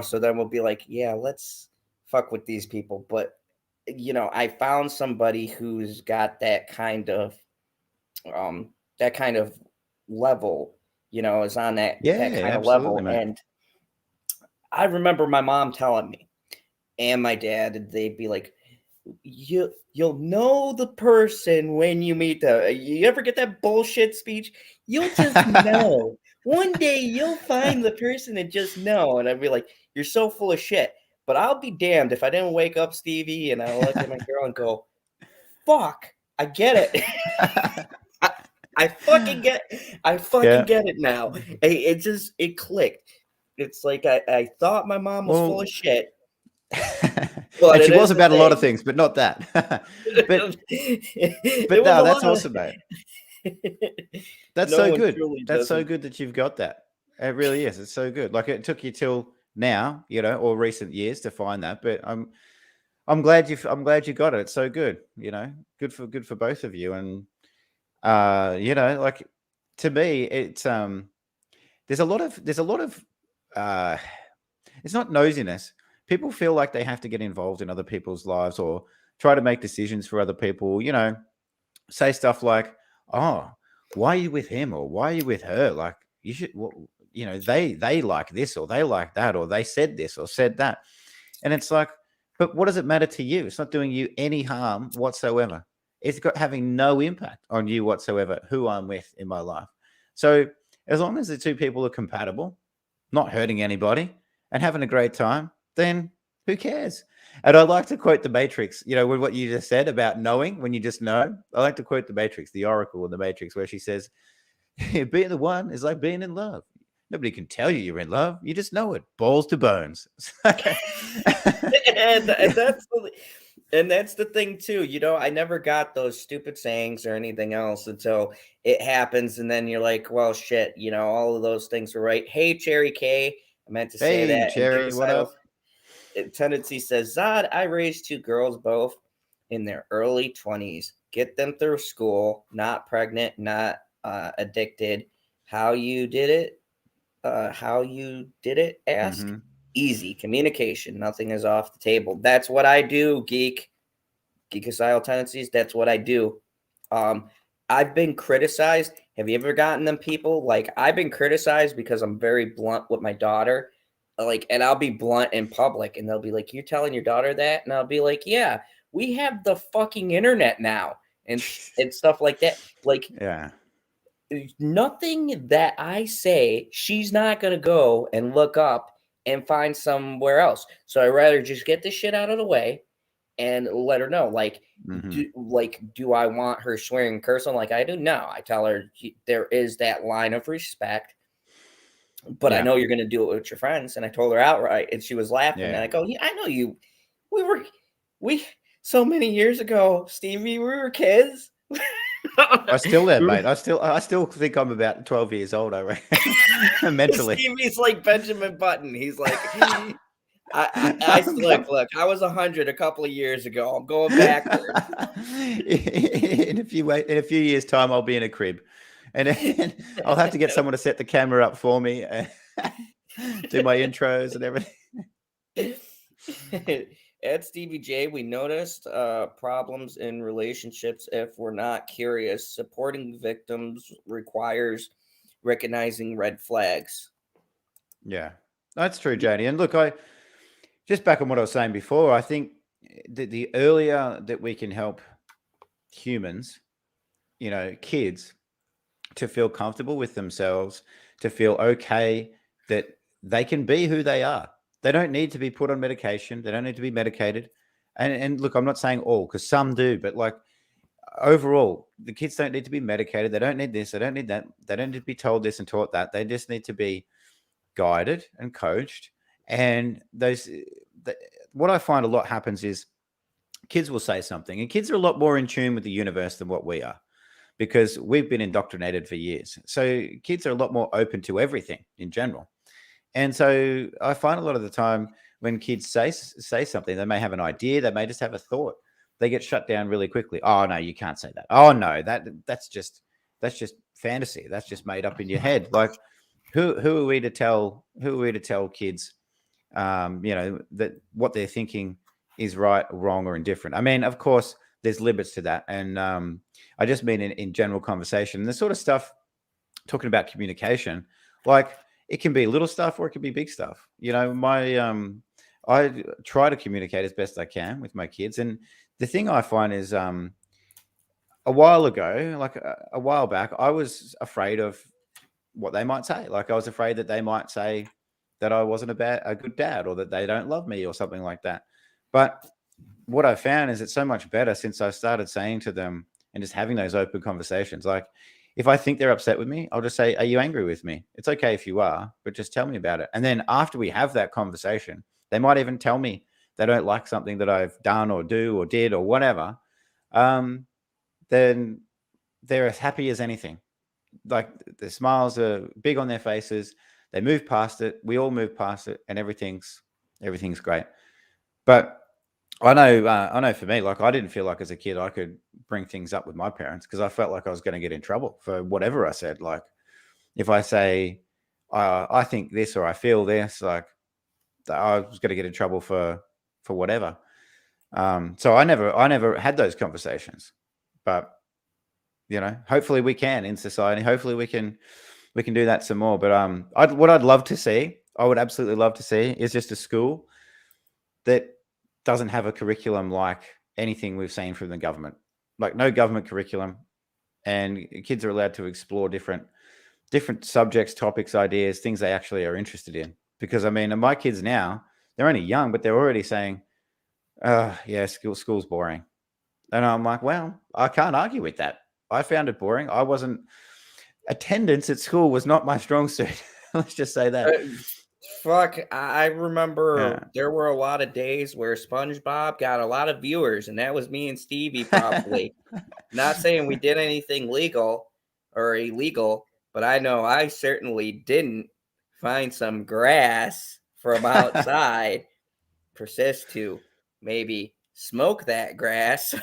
so then we'll be like, yeah, let's fuck with these people. But, I found somebody who's got that kind of level, is on that kind of level. Man. And I remember my mom telling me, and my dad, they'd be like, you'll know the person when you meet them. You ever get that bullshit speech? You'll just know. One day you'll find the person and just know. And I'd be like, you're so full of shit. But I'll be damned if I didn't wake up, Stevie, and I look at my girl and go, fuck, I get it. I fucking get it now. It clicked. It's like I thought my mom was full of shit. And she was about a lot of things, but not that. but no, that's awesome, mate. That's so good. That's so good that you've got that. It really is. It's so good. Like, it took you till now, or recent years to find that. But I'm glad you got it. It's so good. Good for both of you. And like, to me, it's there's a lot of it's not nosiness. People feel like they have to get involved in other people's lives or try to make decisions for other people, say stuff like, oh, why are you with him? Or why are you with her? Like, you should, they like this or they like that, or they said this or said that. And it's like, but what does it matter to you? It's not doing you any harm whatsoever. It's having no impact on you whatsoever, who I'm with in my life. So as long as the two people are compatible, not hurting anybody and having a great time, then who cares? And I like to quote the Matrix, with what you just said about knowing, when you just know. I like to quote the Matrix, the Oracle in the Matrix, where she says, being the one is like being in love. Nobody can tell you you're in love. You just know it, balls to bones. and that's And that's the thing too, I never got those stupid sayings or anything else until it happens, and then you're like, well, shit, all of those things were right. Hey, Cherry K, I meant to say Hey, that. And Cherry, what up? Tendency says, Zod, I raised two girls, both in their early 20s. Get them through school, not pregnant, not addicted. How you did it? Ask. Mm-hmm. Easy communication. Nothing is off the table. That's what I do, Geekocidal tendencies. That's what I do. I've been criticized. Have you ever gotten them people? Like, I've been criticized because I'm very blunt with my daughter. And I'll be blunt in public, and they'll be like, "You're telling your daughter that?" And I'll be like, "Yeah, we have the fucking internet now," and stuff like that. Like, Yeah. nothing that I say, she's not gonna go and look up and find somewhere else. So I'd rather just get this shit out of the way and let her know. Like, Mm-hmm. do I want her swearing and cursing like I do? No, I tell her there is that line of respect, but I Yeah. know you're going to do it with your friends. And I told her outright, and she was laughing. And Yeah. I go, yeah, I know you. We so many years ago, Stevie, we were kids. I still am, mate. I still think I'm about 12 years old, I reckon. Mentally. Stevie's like Benjamin Button. He's like, look, I was 100 a couple of years ago. I'm going backwards. in a few years' time, I'll be in a crib, and I'll have to get someone to set the camera up for me, and do my intros and everything. At Stevie J, we noticed problems in relationships if we're not curious. Supporting victims requires recognizing red flags. Yeah, that's true, JD. And look, I just back on what I was saying before. I think the earlier that we can help humans, kids, to feel comfortable with themselves, to feel okay that they can be who they are. They don't need to be put on medication. They don't need to be medicated. And look, I'm not saying all, because some do, but like overall, the kids don't need to be medicated. They don't need this. They don't need that. They don't need to be told this and taught that. They just need to be guided and coached. And what I find a lot happens is kids will say something, and kids are a lot more in tune with the universe than what we are, because we've been indoctrinated for years. So kids are a lot more open to everything in general. And so I find a lot of the time when kids say something, they may have an idea, they may just have a thought, they get shut down really quickly. Oh no, you can't say that. Oh no, that's just fantasy. That's just made up in your head. Like, who are we to tell kids, that what they're thinking is right, wrong, or indifferent? I mean, of course, there's limits to that, and I just mean in general conversation, the sort of stuff, talking about communication, like it can be little stuff or it can be big stuff. I try to communicate as best I can with my kids, and the thing I find is, a while ago, like a while back, I was afraid of what they might say. Like, I was afraid that they might say that I wasn't a good dad, or that they don't love me, or something like that. But what I found is it's so much better since I started saying to them and just having those open conversations. Like, if I think they're upset with me, I'll just say, "Are you angry with me? It's okay if you are, but just tell me about it." And then after we have that conversation, they might even tell me they don't like something that I've done or do or did or whatever. Then they're as happy as anything. Like, the smiles are big on their faces. They move past it. We all move past it, and everything's great. But I know for me, like, I didn't feel like as a kid I could bring things up with my parents, because I felt like I was going to get in trouble for whatever I said. Like, if I say, I think this, or I feel this, like, I was going to get in trouble for whatever. So I never had those conversations. But hopefully we can in society. Hopefully we can do that some more. But what I'd love to see, I would absolutely love to see, is just a school that doesn't have a curriculum like anything we've seen from the government. Like, no government curriculum, and kids are allowed to explore different subjects, topics, ideas, things they actually are interested in. Because I mean, my kids now, they're only young, but they're already saying, yeah, school's boring. And I'm like, well, I can't argue with that. I found it boring. Attendance at school was not my strong suit. Let's just say that. Fuck, I remember Yeah. there were a lot of days where SpongeBob got a lot of viewers, and that was me and Stevie probably. Not saying we did anything legal or illegal, but I know I certainly didn't find some grass from outside, persist to maybe smoke that grass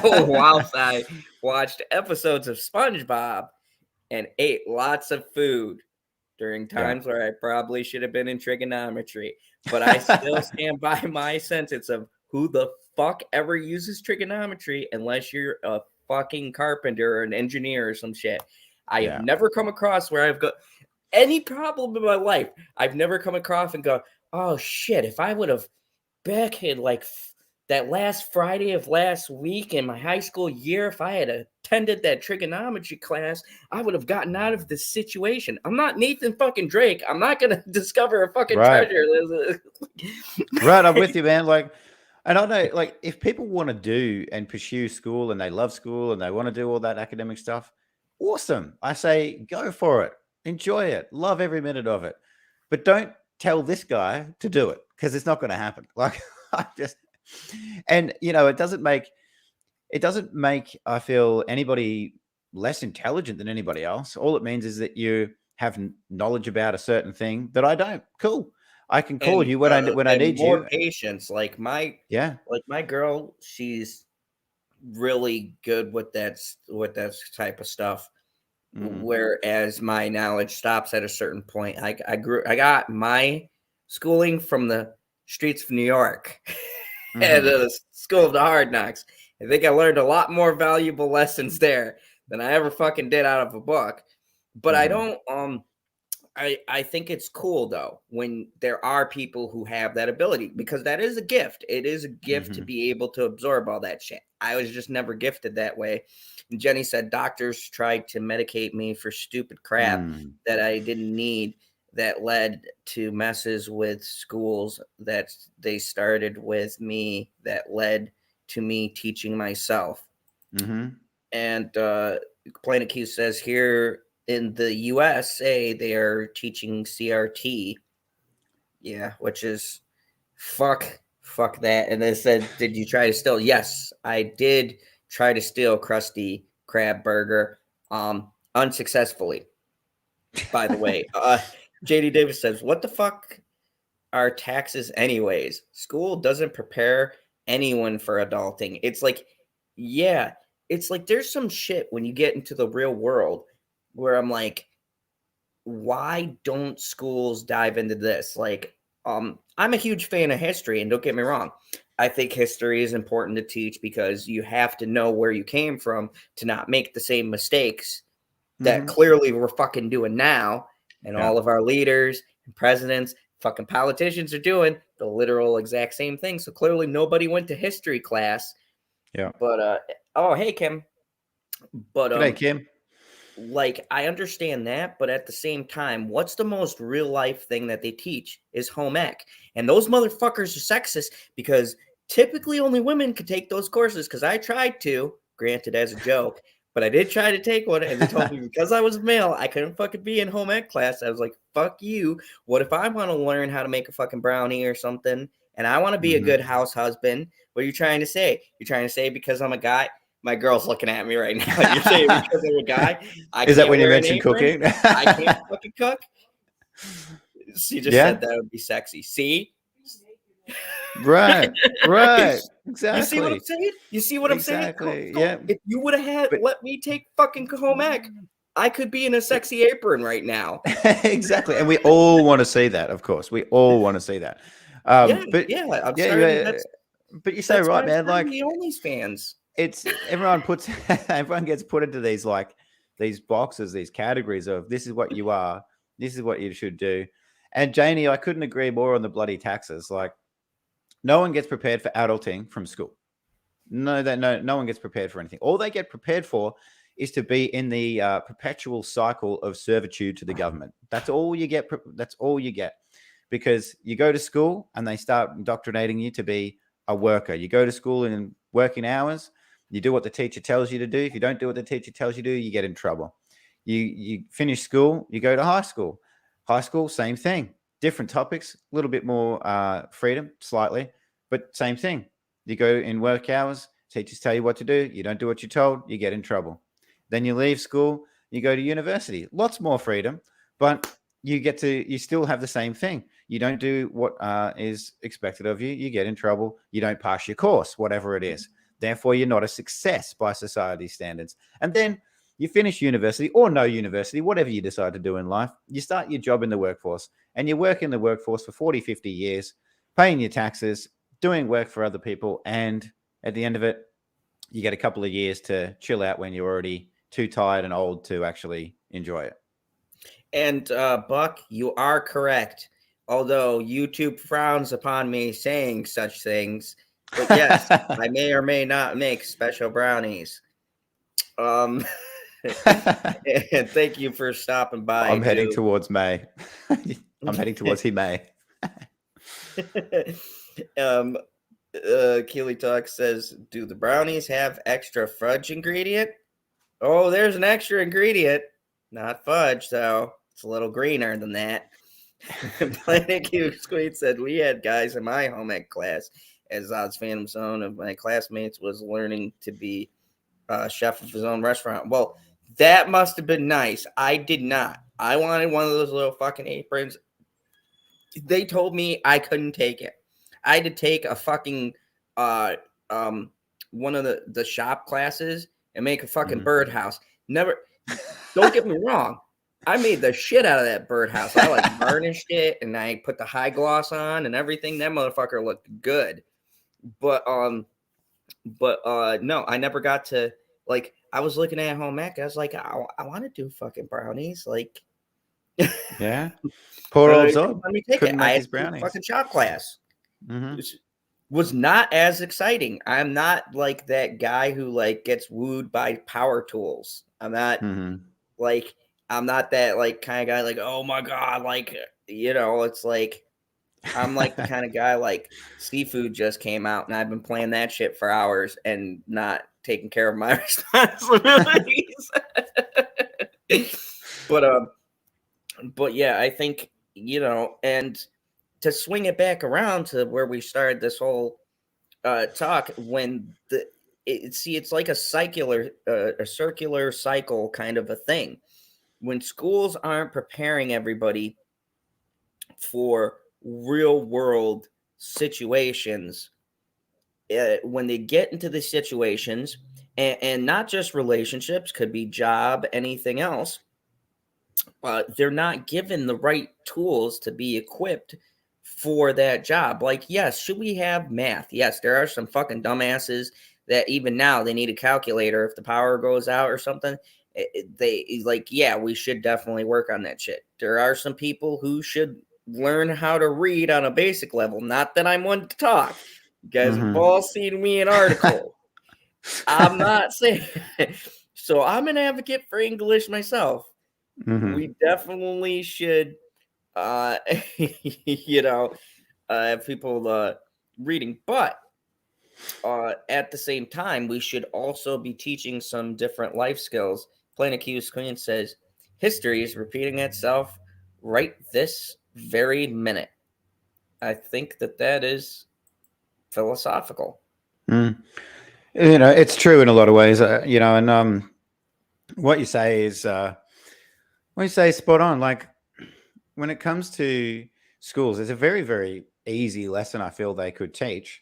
whilst I watched episodes of SpongeBob and ate lots of food during Yeah. times where I probably should have been in trigonometry. But I still stand by my sentence of who the fuck ever uses trigonometry unless you're a fucking carpenter or an engineer or some shit. I have Yeah. never come across where I've got any problem in my life. I've never come across and go, oh shit, if I would have back in like that last Friday of last week in my high school year, if I had attended that trigonometry class, I would have gotten out of this situation. I'm not Nathan fucking Drake. I'm not gonna discover a fucking Right. treasure. Right, I'm with you, man. Like, and I know, like, if people want to do and pursue school and they love school and they want to do all that academic stuff, awesome. I say go for it, enjoy it, love every minute of it. But don't tell this guy to do it because it's not going to happen. Like, I just, and you know, it doesn't make I feel anybody less intelligent than anybody else. All it means is that you have knowledge about a certain thing that I don't. Cool. I can call And you when I need more you. patience. Like my Yeah. girl, she's really good with that type of stuff. Mhm. Whereas my knowledge stops at a certain point. I got my schooling from the streets of New York and Mhm. the school of the hard knocks. I think I learned a lot more valuable lessons there than I ever fucking did out of a book. But I Mhm. don't I think it's cool though when there are people who have that ability because that is a gift. It is a gift to Mhm. be able to absorb all that shit. I was just never gifted that way. And Jenny said doctors tried to medicate me for stupid crap Mm. that I didn't need that led to messes with schools that they started with me that led to me teaching myself. Mhm. And Planet Q says here in the USA, they are teaching CRT. Yeah, which is fuck that. And they said, did you try to steal? Yes, I did try to steal Krusty Krab Burger, unsuccessfully. By the way, JD Davis says, what the fuck are taxes anyways? School doesn't prepare anyone for adulting. It's like, yeah, it's like there's some shit when you get into the real world where I'm like, why don't schools dive into this? Like, I'm a huge fan of history, and don't get me wrong, I think history is important to teach because you have to know where you came from to not make the same mistakes that Mhm. clearly we're fucking doing now, and Yeah. all of our leaders and presidents, fucking politicians are doing the literal exact same thing. So clearly nobody went to history class. Yeah. But oh hey Kim. But G'day, Kim. like I understand that, but at the same time, what's the most real life thing that they teach is home ec. And those motherfuckers are sexist because typically only women could take those courses because I tried to, granted as a joke, but I did try to take one and they told me because I was male, I couldn't fucking be in home ec class. I was like, fuck you. What if I want to learn how to make a fucking brownie or something and I want to be a Mhm. good house husband? What are you trying to say? You're trying to say because I'm a guy? My girl's looking at me right now. You're saying because I'm a guy, I Is that can't when you wear an mentioned apron? cooking? I can't fucking cook? She just Yeah. said that would be sexy. See? Right. Right. You see what I'm Exactly. saying? You see what I'm saying? Exactly. So Yeah. if you would have had But let me take fucking home ec, I could be in a sexy apron right now. exactly. And we all want to see that, of course. We all want to see that. Yeah, But yeah. I'm yeah, starting. yeah, but you're so That's why right, I'm man. starting Like the OnlyFans. it's everyone puts everyone gets put into these like these boxes, these categories of this is what you are, this is what you should do. And Janie, I couldn't agree more on the bloody taxes. Like no one gets prepared for adulting from school. No one gets prepared for anything. All they get prepared for is to be in the perpetual cycle of servitude to the government. That's all you get. That's all you get, because you go to school and they start indoctrinating you to be a worker. You go to school in working hours. You do what the teacher tells you to do. If you don't do what the teacher tells you to do, you get in trouble. You finish school. You go to high school. High school, same thing. different topics, a little bit more freedom, slightly, but same thing. You go in work hours, teachers tell you what to do. You don't do what you're told, you get in trouble. Then you leave school, you go to university. Lots more freedom, but you still have the same thing. You don't do what is expected of you. You get in trouble. You don't pass your course, whatever it is. Therefore, you're not a success by society standards. And then you finish university or no university, whatever you decide to do in life. You start your job in the workforce, and you work in the workforce for 40, 50 years, paying your taxes, doing work for other people. And at the end of it, you get a couple of years to chill out when you're already too tired and old to actually enjoy it. And Buck, you are correct. Although YouTube frowns upon me saying such things, but yes, I may or may not make special brownies. And thank you for stopping by. I'm heading towards May. I'm heading towards he May. Keely Talk says, do the brownies have extra fudge ingredient? Oh, there's an extra ingredient. Not fudge, though. It's a little greener than that. Planet Q Squeed said, we had guys in my home ec class, as Odd's Phantom Zone of my classmates was learning to be a chef of his own restaurant. Well, that must have been nice. I did not. I wanted one of those little fucking aprons. They told me I couldn't take it. I had to take a fucking one of the shop classes and make a fucking birdhouse. Never. Don't get me wrong. I made the shit out of that birdhouse. I like varnished it and I put the high gloss on and everything. That motherfucker looked good. But no, I never got to, like, I was looking at home ec. I was like, I want to do fucking brownies. Like, yeah. Poor old Zod. Let me take Couldn't it. make I his had brownies. fucking shop class. Was not as exciting. I'm not like that guy who like gets wooed by power tools. I'm not like, I'm not that like kind of guy like, oh my God, like, you know, it's like, I'm like the kind of guy like Seafood just came out and I've been playing that shit for hours and not taking care of my responsibilities. But yeah, I think, you know, and to swing it back around to where we started this whole talk, when it's like a circular cycle kind of a thing. When schools aren't preparing everybody for real world situations, when they get into the situations, and not just relationships, could be job, anything else, they're not given the right tools to be equipped for that job. Like, yes, should we have math? Yes, there are some fucking dumbasses that even now they need a calculator if the power goes out or something. They like, yeah, we should definitely work on that shit. There are some people who should learn how to read on a basic level. Not that I'm one to talk. You guys have all seen me in article. I'm not saying. So I'm an advocate for English myself. We definitely should, you know, have people reading, but at the same time, we should also be teaching some different life skills. Planet Q Queen says, history is repeating itself right this very minute. I think that is philosophical. You know, it's true in a lot of ways, you know, and what you say is spot on. Like, when it comes to schools, it's a very, very easy lesson I feel they could teach.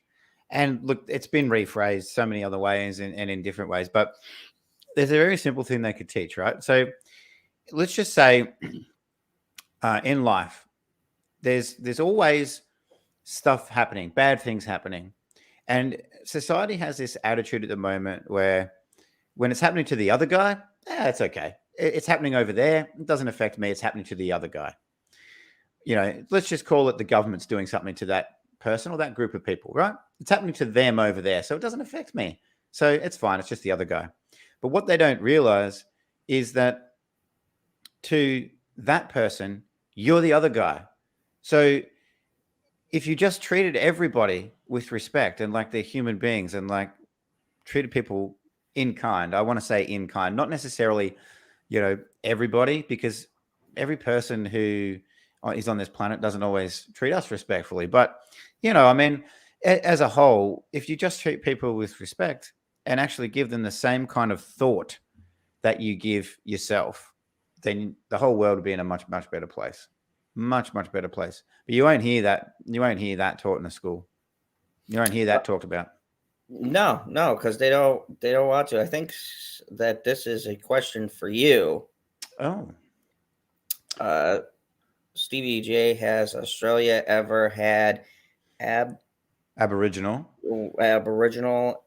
And look, it's been rephrased so many other ways and in different ways, but there's a very simple thing they could teach, right? So let's just say in life, there's always stuff happening, bad things happening. And society has this attitude at the moment where when it's happening to the other guy, it's okay. It's happening over there. It doesn't affect me. It's happening to the other guy. You know, let's just call it the government's doing something to that person or that group of people, right? It's happening to them over there. So it doesn't affect me. So it's fine. It's just the other guy. But what they don't realize is that to that person, you're the other guy. So if you just treated everybody with respect and like they're human beings and like treated people in kind, I want to say in kind, not necessarily, you know, everybody, because every person who is on this planet doesn't always treat us respectfully. But, I mean, as a whole, if you just treat people with respect and actually give them the same kind of thought that you give yourself, then the whole world would be in a much, much better place. Much, much better place. But you won't hear that. You won't hear that taught in a school. You won't hear that talked about. No, because they don't want to. I think that this is a question for you. Oh. Stevie J, has Australia ever had Aboriginal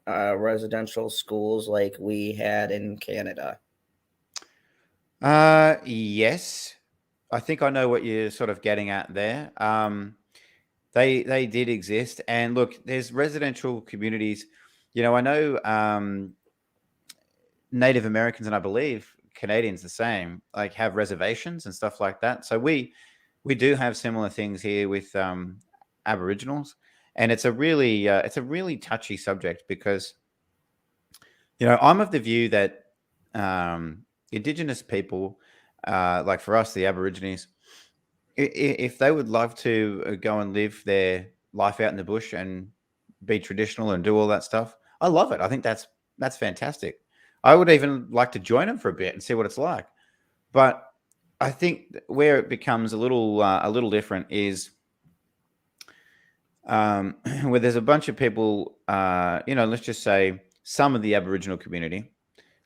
residential schools like we had in Canada? Yes. I think I know what you're sort of getting at there. They did exist, and look, there's residential communities. I know Native Americans, and I believe Canadians the same, like have reservations and stuff like that. So we do have similar things here with Aboriginals, and it's a really touchy subject because I'm of the view that Indigenous people, like for us, the Aborigines, if they would love to go and live their life out in the bush and be traditional and do all that stuff, I love it. I think that's fantastic. I would even like to join them for a bit and see what it's like. But I think where it becomes a little different is where there's a bunch of people, let's just say some of the Aboriginal community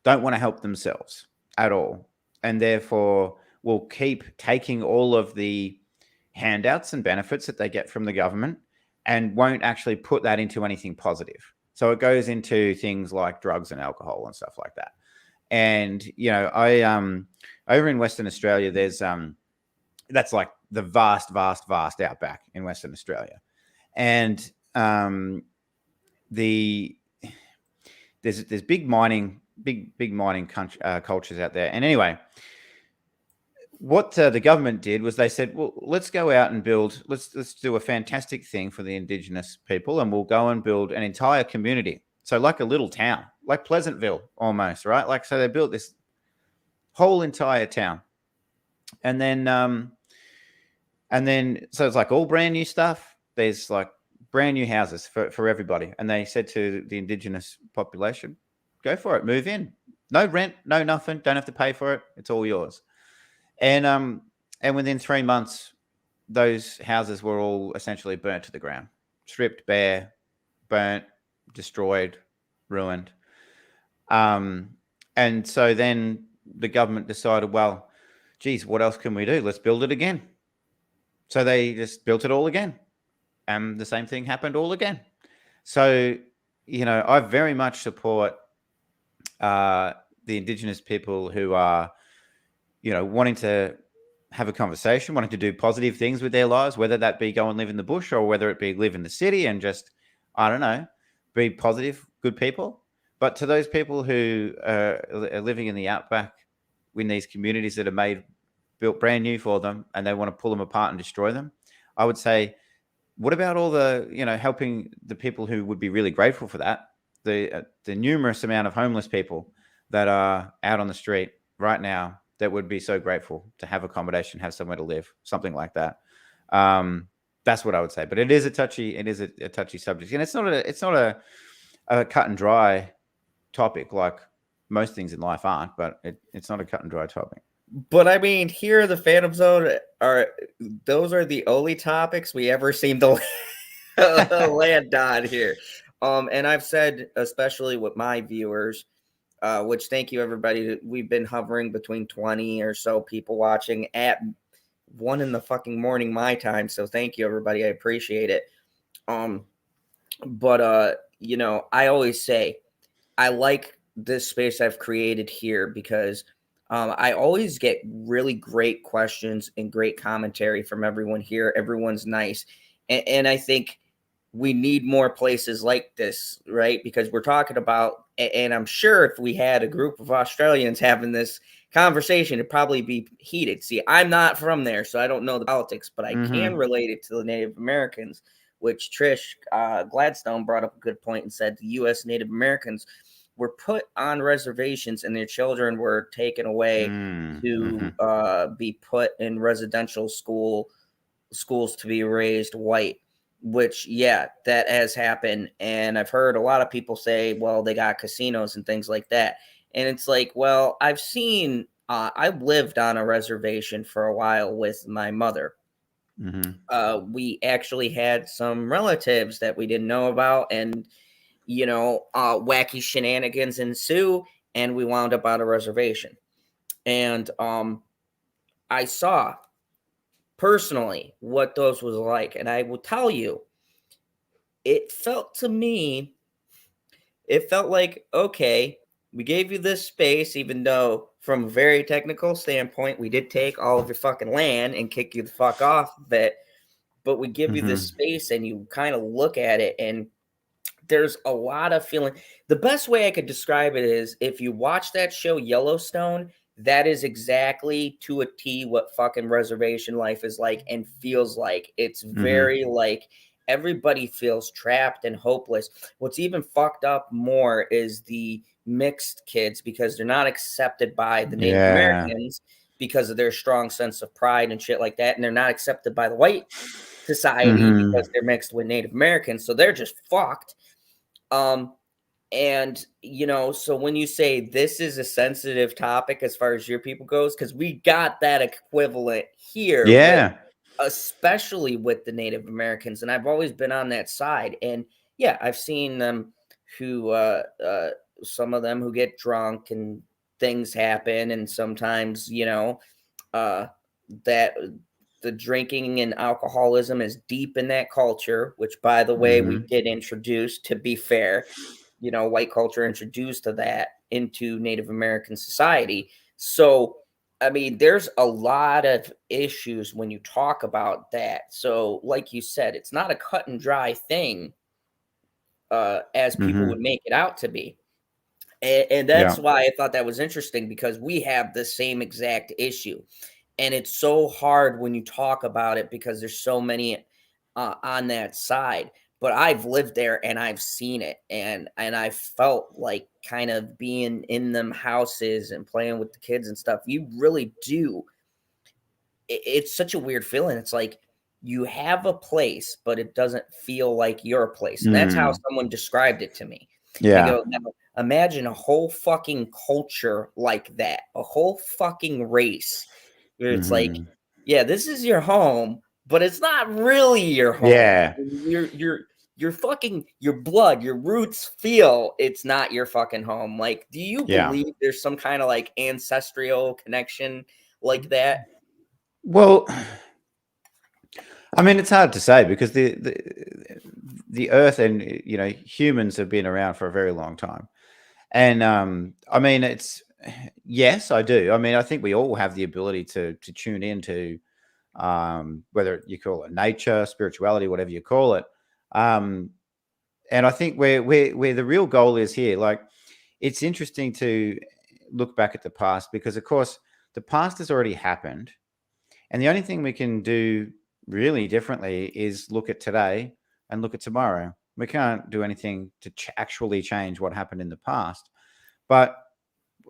don't want to help themselves at all, and therefore will keep taking all of the handouts and benefits that they get from the government and won't actually put that into anything positive. So it goes into things like drugs and alcohol and stuff like that. And, I over in Western Australia, there's that's like the vast outback in Western Australia. And there's big mining cultures out there. And anyway, what the government did was they said, well, let's go out and let's do a fantastic thing for the Indigenous people, and we'll go and build an entire community. So like a little town, like Pleasantville almost, right? Like, so they built this whole entire town. And then so it's like all brand new stuff. There's like brand new houses for everybody. And they said to the Indigenous population, go for it, move in. No rent, no nothing, don't have to pay for it. It's all yours. And within 3 months, those houses were all essentially burnt to the ground, stripped bare, burnt, destroyed, ruined. And so then the government decided, well, geez, what else can we do? Let's build it again. So they just built it all again. And the same thing happened all again. So, I very much support the Indigenous people who are, wanting to have a conversation, wanting to do positive things with their lives, whether that be go and live in the bush or whether it be live in the city and just, I don't know, be positive, good people. But to those people who are living in the outback in these communities that are built brand new for them, and they want to pull them apart and destroy them, I would say, what about all the, helping the people who would be really grateful for that? The numerous amount of homeless people that are out on the street right now that would be so grateful to have accommodation, have somewhere to live, something like that. That's what I would say. But it is a touchy subject, and it's not a cut and dry topic like most things in life aren't. But it's not a cut and dry topic. But I mean, here the Phantom Zone those are the only topics we ever seem to land on here. And I've said, especially with my viewers, which thank you everybody. We've been hovering between 20 or so people watching at 1 in the fucking morning my time. So thank you everybody. I appreciate it. But I always say I like this space I've created here because I always get really great questions and great commentary from everyone here. Everyone's nice. And I think we need more places like this, right? Because we're talking about, and I'm sure if we had a group of Australians having this conversation, it'd probably be heated. See, I'm not from there, so I don't know the politics, but I can relate it to the Native Americans, which Trish Gladstone brought up a good point and said the U.S. Native Americans were put on reservations and their children were taken away to be put in residential school schools to be raised white, which, yeah, that has happened. And I've heard a lot of people say, well, they got casinos and things like that. And it's like, well, I've seen, I lived on a reservation for a while with my mother. We actually had some relatives that we didn't know about, and wacky shenanigans ensue, and we wound up on a reservation. And I saw personally what those was like, and I will tell you, it felt like, okay, we gave you this space, even though from a very technical standpoint, we did take all of your fucking land and kick you the fuck off of it. But we give you this space, and you kind of look at it, and there's a lot of feeling. The best way I could describe it is, if you watch that show Yellowstone, that is exactly to a T what fucking reservation life is like and feels like. It's very like everybody feels trapped and hopeless. What's even fucked up more is the mixed kids, because they're not accepted by the Native Americans because of their strong sense of pride and shit like that. And they're not accepted by the white society because they're mixed with Native Americans. So they're just fucked. And so when you say this is a sensitive topic as far as your people goes, because we got that equivalent here, especially with the Native Americans, and I've always been on that side. And yeah, I've seen them who some of them who get drunk and things happen, and sometimes that the drinking and alcoholism is deep in that culture, which, by the way, we get introduced, to be fair, white culture introduced to that into Native American society. So, I mean, there's a lot of issues when you talk about that. So, like you said, it's not a cut and dry thing as people would make it out to be. And that's why I thought that was interesting, because we have the same exact issue. And it's so hard when you talk about it because there's so many on that side. But I've lived there and I've seen it, and I felt like kind of being in them houses and playing with the kids and stuff. You really do. It's such a weird feeling. It's like you have a place, but it doesn't feel like your place. And that's how someone described it to me. Yeah. I go, now, imagine a whole fucking culture like that, a whole fucking race where it's like, yeah, this is your home, but it's not really your home. Yeah. Your fucking, your blood, your roots feel it's not your fucking home. Like, do you believe there's some kind of like ancestral connection like that? Well, I mean, it's hard to say, because the earth and humans have been around for a very long time. And I mean, yes, I do. I mean, I think we all have the ability to tune into whether you call it nature, spirituality, whatever you call it. And I think where the real goal is here, like, it's interesting to look back at the past, because of course the past has already happened, and the only thing we can do really differently is look at today and look at tomorrow. We can't do anything to actually change what happened in the past. But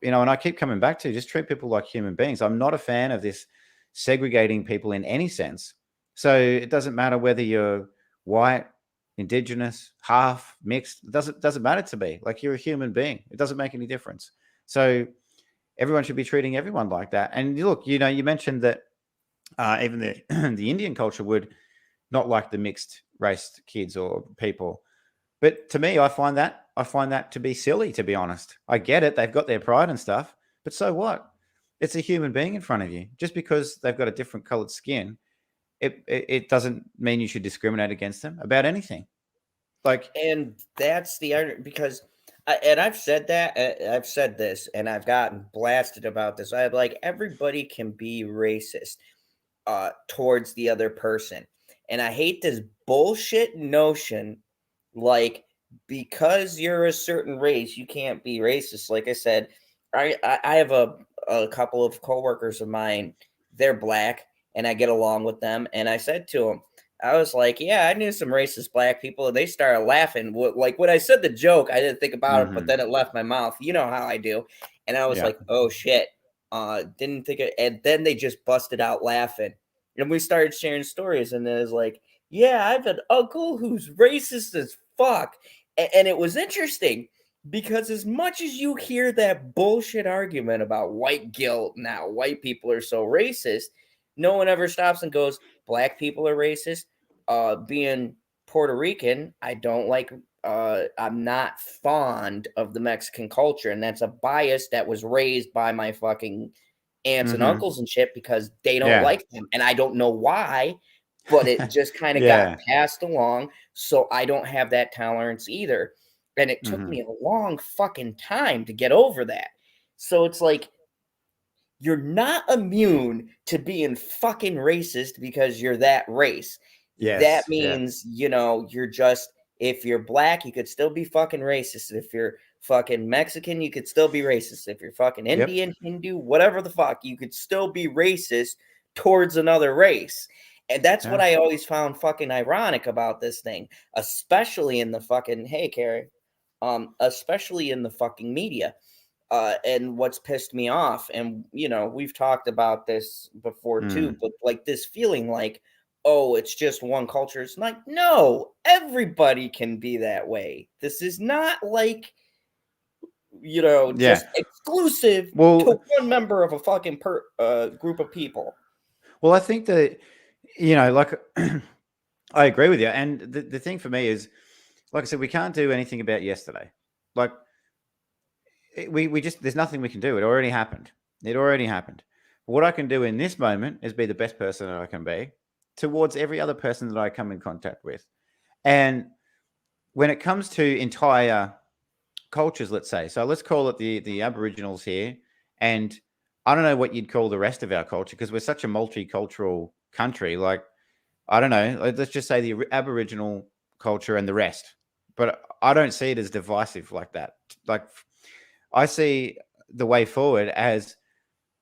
and I keep coming back to, just treat people like human beings. I'm not a fan of this segregating people in any sense. So it doesn't matter whether you're white, indigenous, half, mixed. It doesn't matter to me. Like, you're a human being. It doesn't make any difference. So everyone should be treating everyone like that. And look, you mentioned that even the Indian culture would not like the mixed race kids or people. But to me, I find that to be silly, to be honest. I get it. They've got their pride and stuff, but so what? It's a human being in front of you. Just because they've got a different colored skin, it doesn't mean you should discriminate against them about anything. Like, and that's the irony, because I've said that, I've said this, and I've gotten blasted about this. I'm like, everybody can be racist towards the other person. And I hate this bullshit notion, like, because you're a certain race, you can't be racist. Like I said, I have a couple of coworkers of mine, they're black, and I get along with them. And I said to them, I was like, yeah, I knew some racist black people, and they started laughing. Like, when I said the joke, I didn't think about it, but then it left my mouth. You know how I do. And I was like, oh shit. Didn't think it. And then they just busted out laughing. And we started sharing stories, and it was like, yeah, I have an uncle who's racist as fuck. And it was interesting because as much as you hear that bullshit argument about white guilt, now white people are so racist, no one ever stops and goes, black people are racist. Being Puerto Rican, I don't like, I'm not fond of the Mexican culture. And that's a bias that was raised by my fucking aunts and uncles and shit because they don't like them. And I don't know why, but it just kind of got passed along. So I don't have that tolerance either. And it took me a long fucking time to get over that. So it's like, you're not immune to being fucking racist because you're that race. That means, you know, you're just, if you're black, you could still be fucking racist. If you're fucking Mexican, you could still be racist. If you're fucking Indian, Hindu, whatever the fuck, you could still be racist towards another race. And that's what I always found fucking ironic about this thing, especially in the fucking, hey, Carrie, especially in the fucking media. And what's pissed me off, and you know, we've talked about this before too, but like this feeling like, oh, it's just one culture. It's like, no, everybody can be that way. This is not like, you know, just exclusive to one member of a fucking group of people. Well, I think that, you know, like I agree with you. And the thing for me is, like I said, we can't do anything about yesterday. Like, we just, there's nothing we can do. It already happened. What I can do in this moment is be the best person that I can be towards every other person that I come in contact with. And when it comes to entire cultures, let's say, so let's call it the Aboriginals here, and I don't know what you'd call the rest of our culture because we're such a multicultural country. Like, I don't know, let's just say the Aboriginal culture and the rest, but I don't see it as divisive like that. Like, I see the way forward as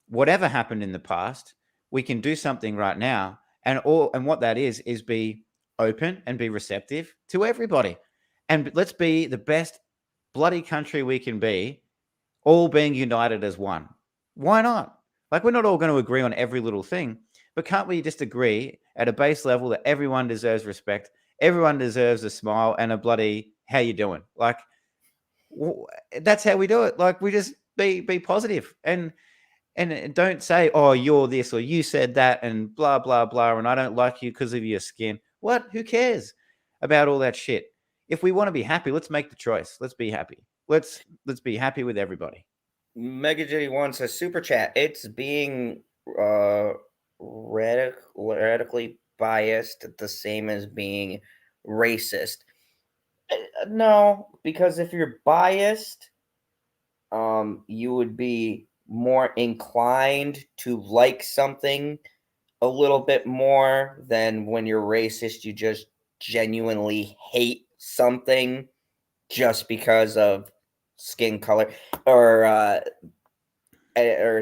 whatever happened in the past, we can do something right now. And what that is be open and be receptive to everybody. And let's be the best bloody country we can be, all being united as one. Why not? Like, we're not all going to agree on every little thing, but can't we just agree at a base level that everyone deserves respect, everyone deserves a smile and a bloody, how you doing? Like, that's how we do it. Like, we just be positive and don't say, oh, you're this or you said that and blah blah blah, and I don't like you because of your skin. What? Who cares about all that shit? If we want to be happy, let's make the choice. Let's be happy. Let's be happy with everybody. Mega J wants a super chat. It's being radically biased the same as being racist. No, because if you're biased, you would be more inclined to like something a little bit more than when you're racist. You just genuinely hate something just because of skin color or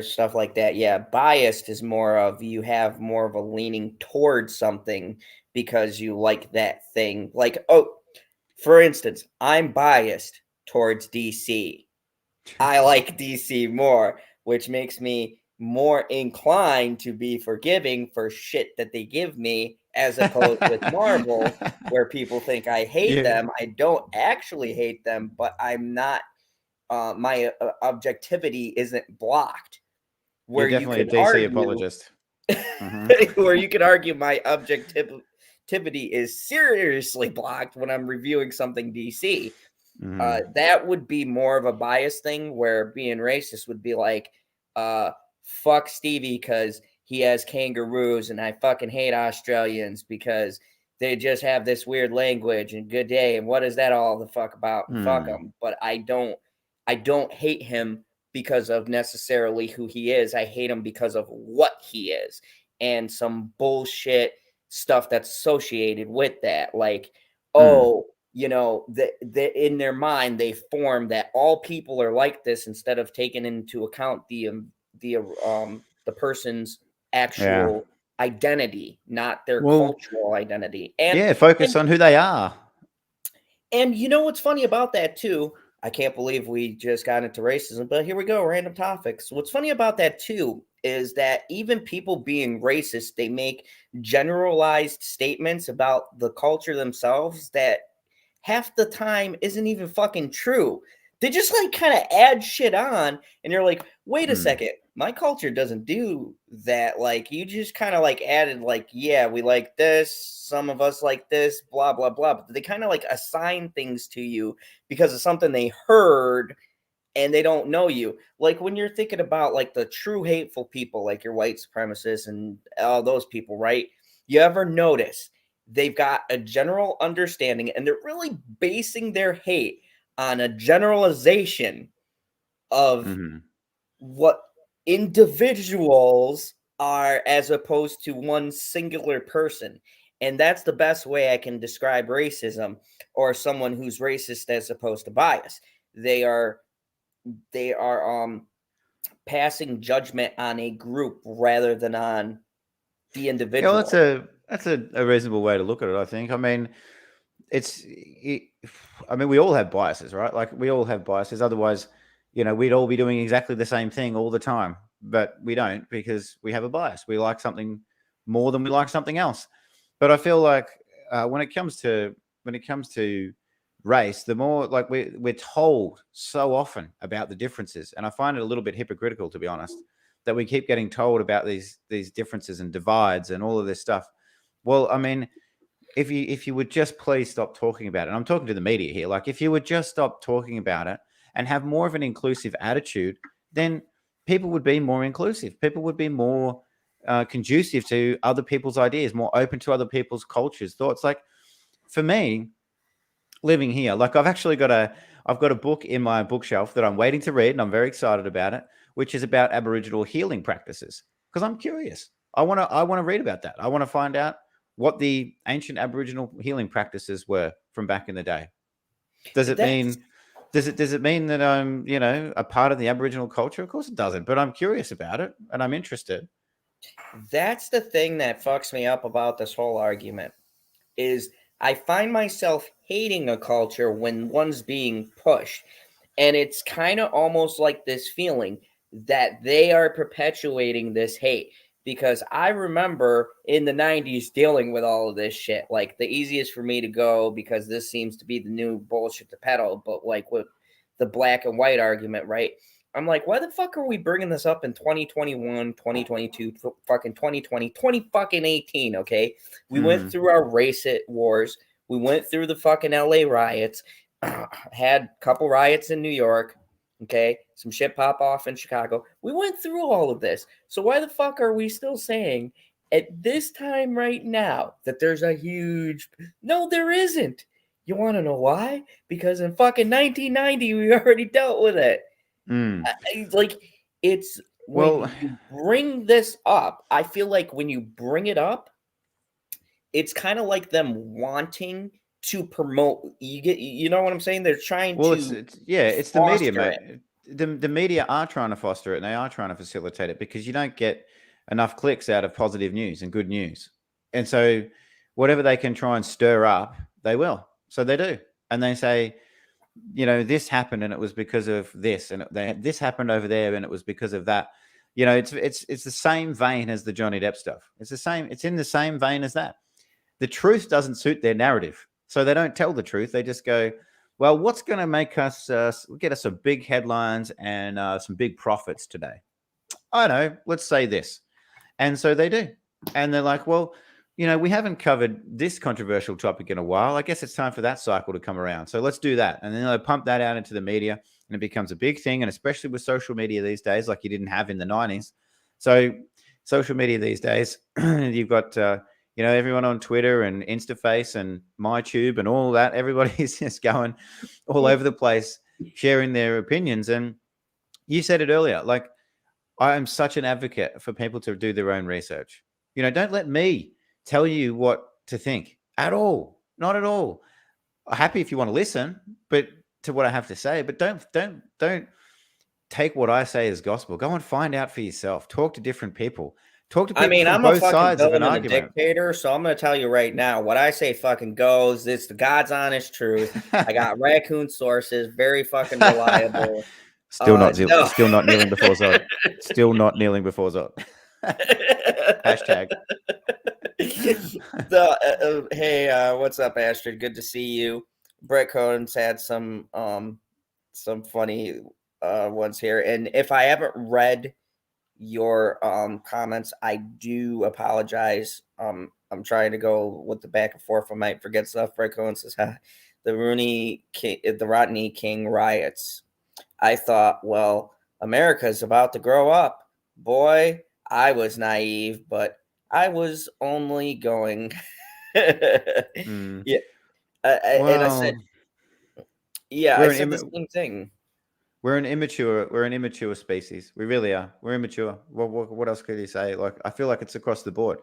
stuff like that. Yeah, biased is more of, you have more of a leaning towards something because you like that thing. Like, oh, for instance, I'm biased towards DC. I like DC more, which makes me more inclined to be forgiving for shit that they give me, as opposed with Marvel, where people think I hate them. I don't actually hate them, but I'm not, my objectivity isn't blocked. Where you're definitely a DC apologist. Where you could argue my objectivity is seriously blocked when I'm reviewing something DC. That would be more of a bias thing, where being racist would be like, fuck Stevie because he has kangaroos, and I fucking hate Australians because they just have this weird language, and good day, and what is that all the fuck about? Fuck them. But I don't hate him because of necessarily who he is. I hate him because of what he is and some bullshit stuff that's associated with that. Like, oh, you know, in their mind, they form that all people are like this instead of taking into account the person's actual identity, not their cultural identity. And focus on who they are. And you know what's funny about that too? I can't believe we just got into racism, but here we go, random topics. What's funny about that too is that even people being racist, they make generalized statements about the culture themselves that half the time isn't even fucking true. They just like kind of add shit on, and you're like, wait a second, my culture doesn't do that. Like, you just kind of like added, like, yeah, we like this, some of us like this, blah, blah, blah. But they kind of like assign things to you because of something they heard and they don't know you. Like when you're thinking about like the true hateful people, like your white supremacists and all those people, right? You ever notice they've got a general understanding and they're really basing their hate on a generalization of what individuals are as opposed to one singular person. And that's the best way I can describe racism or someone who's racist as opposed to bias. They are passing judgment on a group rather than on the individual. Yeah, well, that's a reasonable way to look at it, I think. I mean, we all have biases, right? Like we all have biases. Otherwise, we'd all be doing exactly the same thing all the time, but we don't because we have a bias. We like something more than we like something else. But I feel like when it comes to race, the more like we're told so often about the differences, and I find it a little bit hypocritical, to be honest, that we keep getting told about these differences and divides and all of this stuff. Well, I mean, if you would just please stop talking about it, and I'm talking to the media here, like if you would just stop talking about it and have more of an inclusive attitude, then people would be more inclusive. People would be more conducive to other people's ideas, more open to other people's cultures, thoughts. Like for me, living here, like I've got a book in my bookshelf that I'm waiting to read, and I'm very excited about it, which is about Aboriginal healing practices because I'm curious. I want to read about that. I want to find out what the ancient Aboriginal healing practices were from back in the day. Does it mean that I'm, a part of the Aboriginal culture? Of course it doesn't, but I'm curious about it and I'm interested. That's the thing that fucks me up about this whole argument is I find myself hating a culture when one's being pushed. And it's kind of almost like this feeling that they are perpetuating this hate. Because I remember in the 90s dealing with all of this shit. Like the easiest for me to go, because this seems to be the new bullshit to peddle, but like with the black and white argument, right? I'm like, why the fuck are we bringing this up in 2021, 2022, fucking 2020, 20 fucking 18, okay? We went through our race wars. We went through the fucking LA riots, had a couple riots in New York, okay? Some shit pop off in Chicago. We went through all of this. So why the fuck are we still saying at this time right now that there's a huge... No, there isn't. You want to know why? Because in fucking 1990, we already dealt with it. Like, it's when you bring this up, I feel like when you bring it up, it's kind of like them wanting to promote. You know what I'm saying? They're trying to. It's the media, mate. The media are trying to foster it and they are trying to facilitate it because you don't get enough clicks out of positive news and good news. And so whatever they can try and stir up, they will. So they do. And they say, this happened and it was because of this, and this happened over there and it was because of that. It's the same vein as the Johnny Depp stuff. It's the same. It's in the same vein as that. The truth doesn't suit their narrative, so they don't tell the truth. They just go, well, what's going to make us get us some big headlines and some big profits today? I know. Let's say this, and so they do, and they're like, well, we haven't covered this controversial topic in a while. I guess it's time for that cycle to come around. So let's do that. And then they pump that out into the media and it becomes a big thing. And especially with social media these days, like you didn't have in the 90s. So social media these days, you've got, everyone on Twitter and InstaFace and MyTube and all that. Everybody's just going all over the place, sharing their opinions. And you said it earlier, like I am such an advocate for people to do their own research. Don't let me tell you what to think at all. Not at all. I'm happy if you want to listen, but to what I have to say, but don't take what I say as gospel. Go and find out for yourself. Talk to different people. Talk to I people mean, from I'm a both fucking sides of an villain and a argument. dictator, so I'm gonna tell you right now, what I say fucking goes. It's the God's honest truth. I got raccoon sources, very fucking reliable. Still not No. still not kneeling before Zod. Still not kneeling before Zod. Hashtag. Hey, what's up, Astrid? Good to see you. Brett Cohen's had some funny ones here, and if I haven't read your comments, I do apologize. I'm trying to go with the back and forth. I might forget stuff. Brett Cohen says, the Rodney King riots. I thought, well, America's about to grow up. Boy, I was naive, but I was only going. Yeah. And I said, yeah, I said the same thing. We're an immature species. We really are. We're immature. What else could you say? Like, I feel like it's across the board.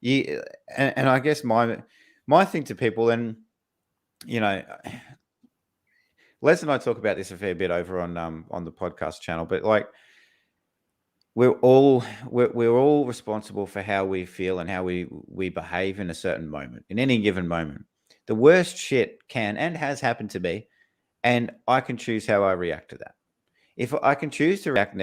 Yeah, and I guess my thing to people, and you know, Les and I talk about this a fair bit over on the podcast channel, but like we're all responsible for how we feel and how we behave in a certain moment, in any given moment. The worst shit can and has happened to me, and I can choose how I react to that. If I can choose to react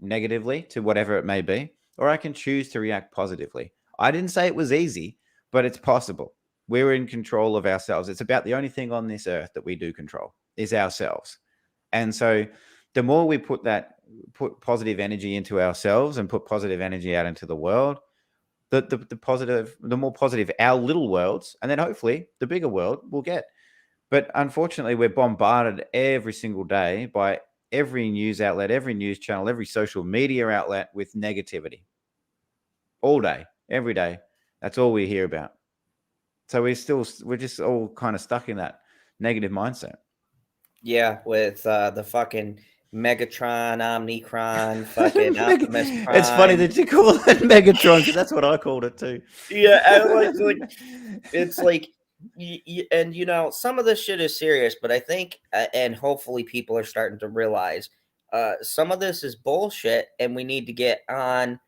negatively to whatever it may be, or I can choose to react positively. I didn't say it was easy, but it's possible. We're in control of ourselves. It's about the only thing on this earth that we do control is ourselves. And so the more we put positive energy into ourselves and put positive energy out into the world, the more positive our little worlds, and then hopefully the bigger world will get. But unfortunately, we're bombarded every single day by every news outlet, every news channel, every social media outlet with negativity. All day, every day. That's all we hear about. So we're just all kind of stuck in that negative mindset. Yeah, with the fucking Megatron, Omnicron, fucking Optimus Prime. It's funny that you call it Megatron, because that's what I called it too. Yeah, it's like, and you know, some of this shit is serious, but I think, and hopefully people are starting to realize, some of this is bullshit, and we need to get on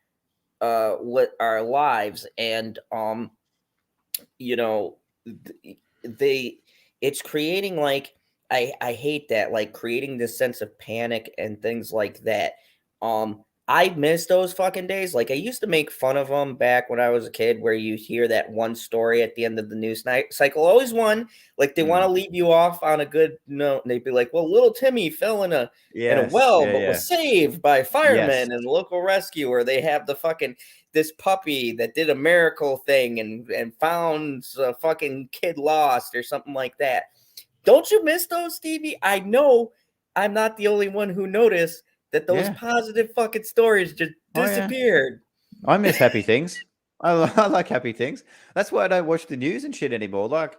with our lives, and you know, it's creating like, I hate that, like creating this sense of panic and things like that. I miss those fucking days. Like I used to make fun of them back when I was a kid, where you hear that one story at the end of the news cycle, always one, like they want to leave you off on a good note, and they'd be like, well, little Timmy fell in a well, but was saved by firemen and local rescue, or they have the fucking this puppy that did a miracle thing and found a fucking kid lost or something like that. Don't you miss those, Stevie? I know I'm not the only one who noticed that those positive fucking stories just disappeared. Oh, yeah. I miss happy things. I like happy things. That's why I don't watch the news and shit anymore. Like,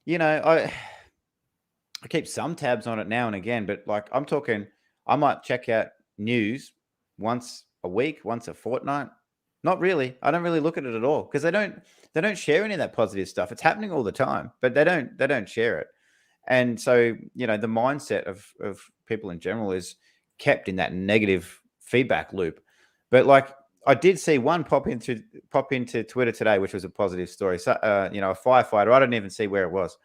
you know, I keep some tabs on it now and again, but like I'm talking, I might check out news once a week, once a fortnight. Not really. I don't really look at it at all, because they don't share any of that positive stuff. It's happening all the time, but they don't share it. And so, you know, the mindset of people in general is kept in that negative feedback loop. But like I did see one pop into Twitter today, which was a positive story. So, you know, a firefighter, I didn't even see where it was,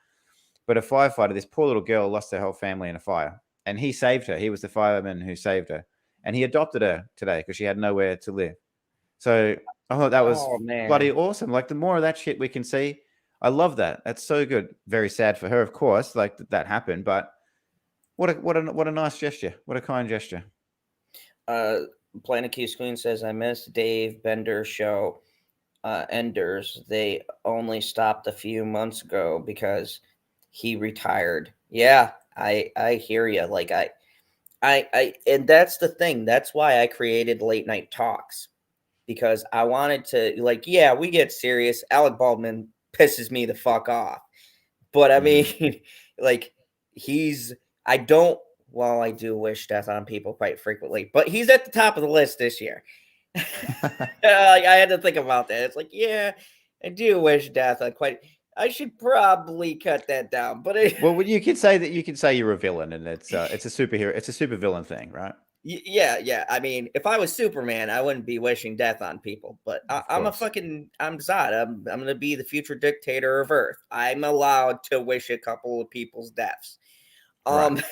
but a firefighter, this poor little girl lost her whole family in a fire, and he saved her. He was the fireman who saved her, and he adopted her today because she had nowhere to live. So I thought that was bloody awesome. Like the more of that shit we can see, I love that. That's so good. Very sad for her, of course, like that happened, but what a nice gesture. What a kind gesture. Planet Q Screen says, I miss Dave Bender's show, Enders. They only stopped a few months ago because he retired. Yeah, I hear you. Like I and that's the thing. That's why I created Late Night Talks, because I wanted to, like, yeah, we get serious. Alec Baldwin pisses me the fuck off. But I mean, like, I do wish death on people quite frequently, but he's at the top of the list this year. Like, I had to think about that. It's like, yeah, I do wish death on quite. I should probably cut that down. But well, you could say that you're a villain, and it's a superhero. It's a super villain thing, right? Yeah. I mean, if I was Superman, I wouldn't be wishing death on people. But I'm Zod. I'm gonna be the future dictator of Earth. I'm allowed to wish a couple of people's deaths. Right.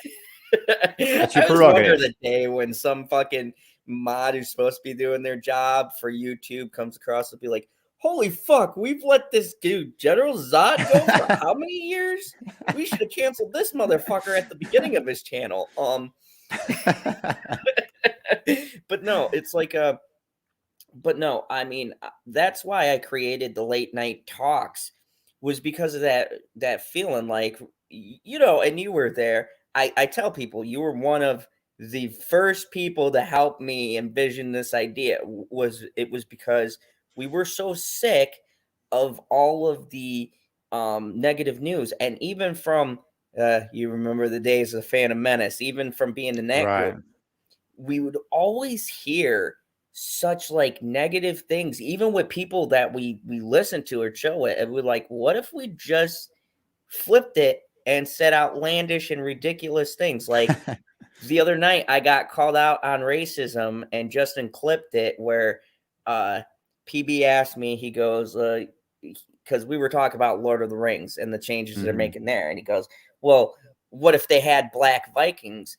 That's your I always wonder prerogative. the day when some fucking mod who's supposed to be doing their job for YouTube comes across and be like, "Holy fuck, we've let this dude General Zod go for how many years? We should have canceled this motherfucker at the beginning of his channel." But no, it's like but no, I mean, that's why I created the late night talks, was because of that feeling like, and you were there. I tell people you were one of the first people to help me envision this idea. It was because we were so sick of all of the negative news, and even from you remember the days of Phantom Menace, even from being in that Right. group, we would always hear such like negative things, even with people that we listen to or show it, and we're like, what if we just flipped it and said outlandish and ridiculous things? Like the other night I got called out on racism, and Justin clipped it where PB asked me, he goes, because we were talking about Lord of the Rings and the changes they're making there, and he goes, well, what if they had black Vikings?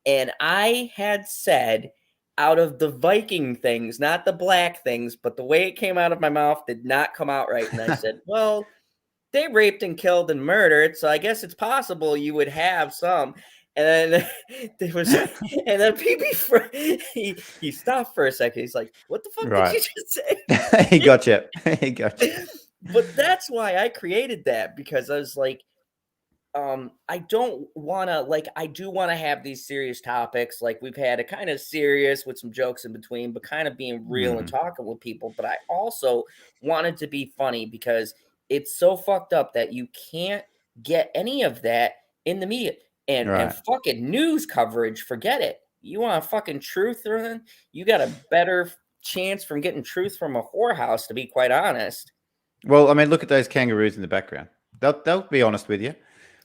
And I had said, out of the Viking things, not the black things, but the way it came out of my mouth did not come out right. And I said, well, they raped and killed and murdered, so I guess it's possible you would have some. And then there was, and then PB, he stopped for a second. He's like, what the fuck did you just say? He got you. He got you. But that's why I created that, because I was like, I don't want to, like, I do want to have these serious topics. Like, we've had a kind of serious with some jokes in between, but kind of being real and talking with people. But I also wanted to be funny, because it's so fucked up that you can't get any of that in the media and fucking news coverage. Forget it. You want fucking truth, then you got a better chance from getting truth from a whorehouse, to be quite honest. Well, I mean, look at those kangaroos in the background. They'll be honest with you.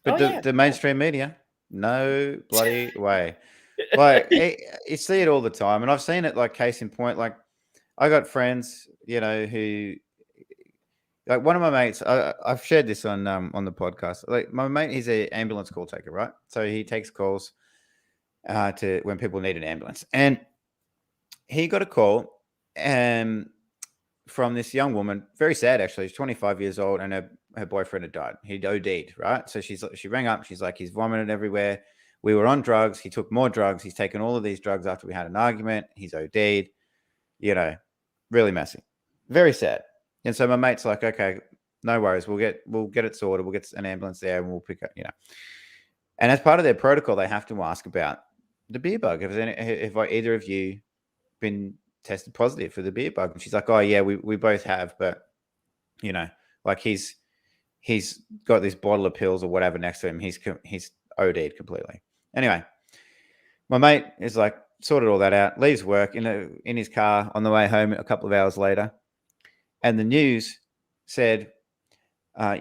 But the mainstream media, no bloody way. Like, you see it all the time. And I've seen it, like, case in point. Like, I got friends, who, like, one of my mates, I've shared this on the podcast. Like, my mate, he's an ambulance call taker, right? So he takes calls to when people need an ambulance. And he got a call from this young woman, very sad actually. She's 25 years old, and her boyfriend had died. He'd OD'd, right? So she rang up. She's like, he's vomited everywhere. We were on drugs. He took more drugs. He's taken all of these drugs after we had an argument. He's OD'd. Really messy, very sad. And so my mate's like, okay, no worries. We'll get it sorted. We'll get an ambulance there, and we'll pick up. And as part of their protocol, they have to ask about the beer bug. Have either of you been tested positive for the beer bug? And she's like, oh yeah, we both have, but like he's got this bottle of pills or whatever next to him. He's OD'd completely. Anyway, my mate is like, sorted all that out, leaves work in his car on the way home a couple of hours later, and the news said,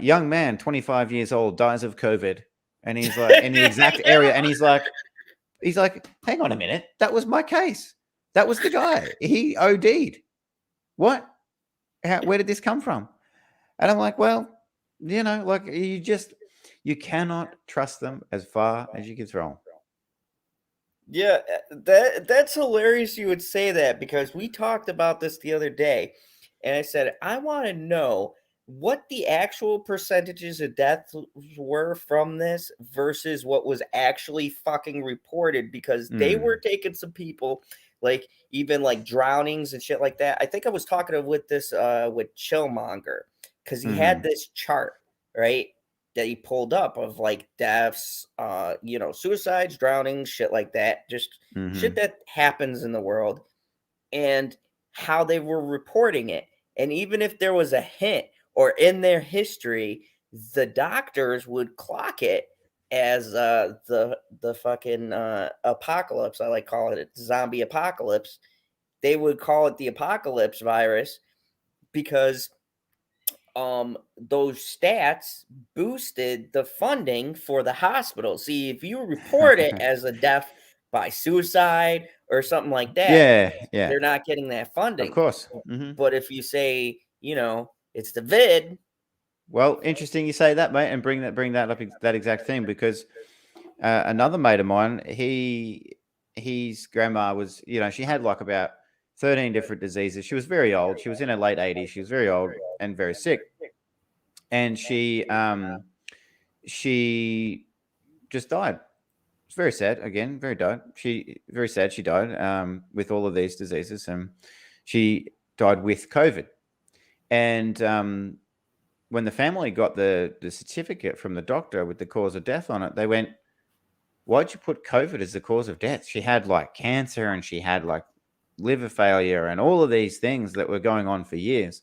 young man, 25 years old, dies of COVID. And he's like, in the exact area, and he's like, hang on a minute, that was my case. That was the guy. He OD'd. What? Where did this come from? And I'm like, well, like, you cannot trust them as far as you can throw them. Yeah, that's hilarious you would say that, because we talked about this the other day, and I said, I want to know what the actual percentages of deaths were from this versus what was actually fucking reported, because they were taking some people, like, even like drownings and shit like that. I think I was talking with Chillmonger, because he had this chart, right, that he pulled up of like deaths, suicides, drownings, shit like that, just shit that happens in the world, and how they were reporting it. And even if there was a hint or in their history, the doctors would clock it as the fucking apocalypse. I like calling it zombie apocalypse. They would call it the apocalypse virus, because those stats boosted the funding for the hospital. See, if you report it as a death by suicide or something like that, Yeah. they're not getting that funding. Of course. Mm-hmm. But if you say, it's the vid. Well, interesting you say that, mate, and bring that up, that exact thing, because another mate of mine, his grandma was, she had like about 13 different diseases. She was very old. She was in her late 80s. She was very old and very sick. And she just died. It's very sad. Again, very sad. She died with all of these diseases, and she died with COVID. And when the family got the certificate from the doctor with the cause of death on it, they went, "Why'd you put COVID as the cause of death?" She had like cancer, and she had like liver failure, and all of these things that were going on for years.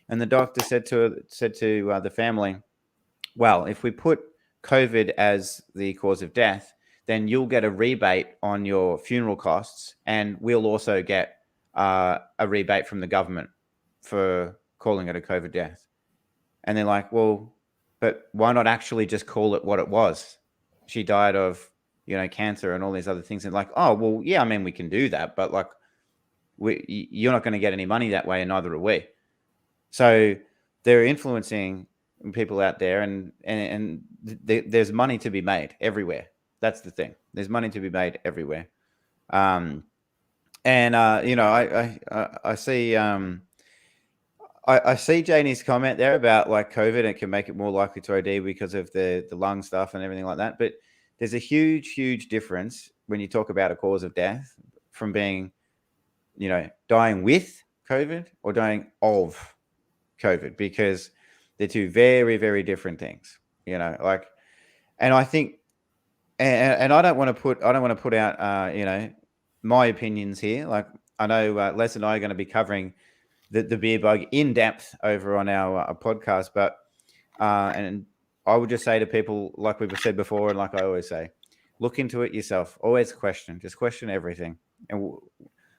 And the doctor said to the family, "Well, if we put COVID as the cause of death, then you'll get a rebate on your funeral costs, and we'll also get a rebate from the government for calling it a COVID death." And they're like, "Well, but why not actually just call it what it was? She died of, cancer and all these other things." And like, "Oh, well, yeah, I mean, we can do that, but like, you're not going to get any money that way, and neither are we." So they're influencing people out there, and there's money to be made everywhere. That's the thing. There's money to be made everywhere. I see. I see Janie's comment there about like COVID. It can make it more likely to OD because of the lung stuff and everything like that. But there's a huge difference when you talk about a cause of death from being, dying with COVID or dying of COVID, because they're two very, very different things. And I think, and I don't want to put out, my opinions here. Like, I know Les and I are going to be covering the beer bug in depth over on our podcast, but and I would just say to people, like we've said before, and like I always say, look into it yourself. Always just question everything. And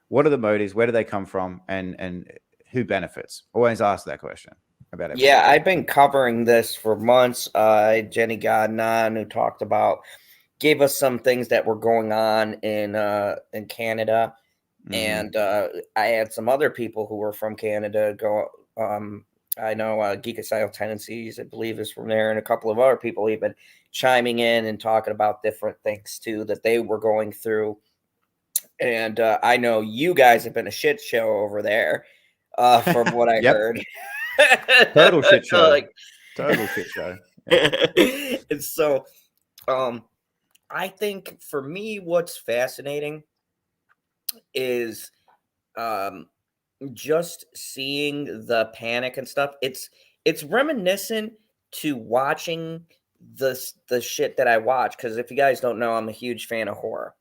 what are the motives? Where do they come from? And who benefits? Always ask that question about everything. Yeah, I've been covering this for months. Jenny Godnon, who gave us some things that were going on in Canada. Mm-hmm. And I had some other people who were from Canada go. I know Geekocidal Tendencies, I believe, is from there, and a couple of other people even chiming in and talking about different things too that they were going through. And I know you guys have been a shit show over there, from what I heard. Total shit show. Total shit show. Yeah. And so, I think for me, what's fascinating is just seeing the panic and stuff. It's reminiscent to watching the shit that I watch, because if you guys don't know, I'm a huge fan of horror,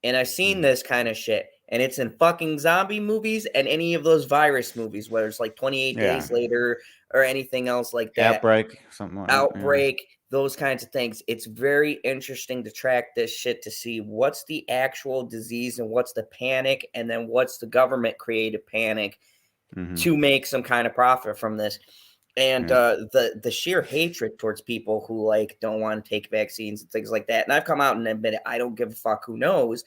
and I've seen this kind of shit, and it's in fucking zombie movies and any of those virus movies, whether it's like 28 Days Later or anything else like that. Outbreak, something like Outbreak. Yeah. Those kinds of things. It's very interesting to track this shit to see what's the actual disease and what's the panic, and then what's the government created panic to make some kind of profit from this. And the sheer hatred towards people who like don't want to take vaccines and things like that. And I've come out and admitted, I don't give a fuck who knows.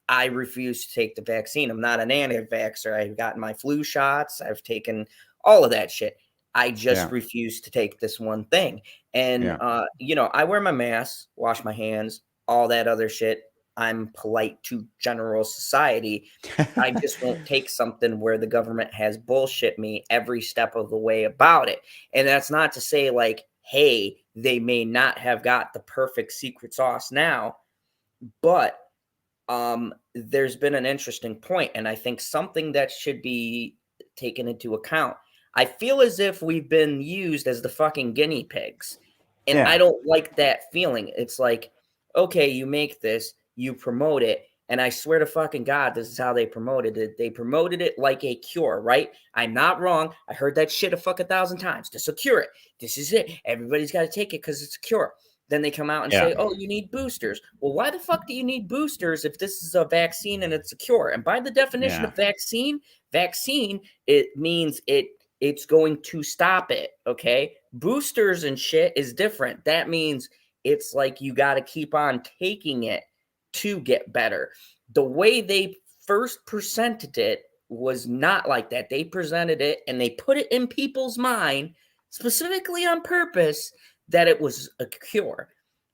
I refuse to take the vaccine. I'm not an anti-vaxxer. I've gotten my flu shots. I've taken all of that shit. I just refuse to take this one thing. And, I wear my mask, wash my hands, all that other shit. I'm polite to general society. I just won't take something where the government has bullshit me every step of the way about it. And that's not to say like, hey, they may not have got the perfect secret sauce now, but there's been an interesting point, and I think something that should be taken into account. I feel as if we've been used as the fucking guinea pigs, and I don't like that feeling. It's like, okay, you make this, you promote it, and I swear to fucking God, this is how they promoted it. They promoted it like a cure, right? I'm not wrong. I heard that shit a fucking 1,000 times. This will cure it. This is it. Everybody's got to take it because it's a cure. Then they come out and say, oh, you need boosters. Well, why the fuck do you need boosters if this is a vaccine and it's a cure? And by the definition of vaccine, it means it's going to stop it, okay? Boosters and shit is different. That means it's like you got to keep on taking it to get better. The way they first presented it was not like that. They presented it and they put it in people's mind specifically on purpose that it was a cure.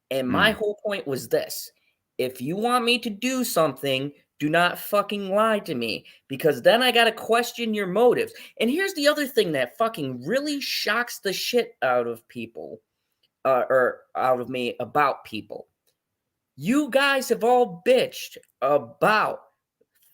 And my whole point was this: if you want me to do something, do not fucking lie to me, because then I got to question your motives. And here's the other thing that fucking really shocks the shit out of people, or out of me about people. You guys have all bitched about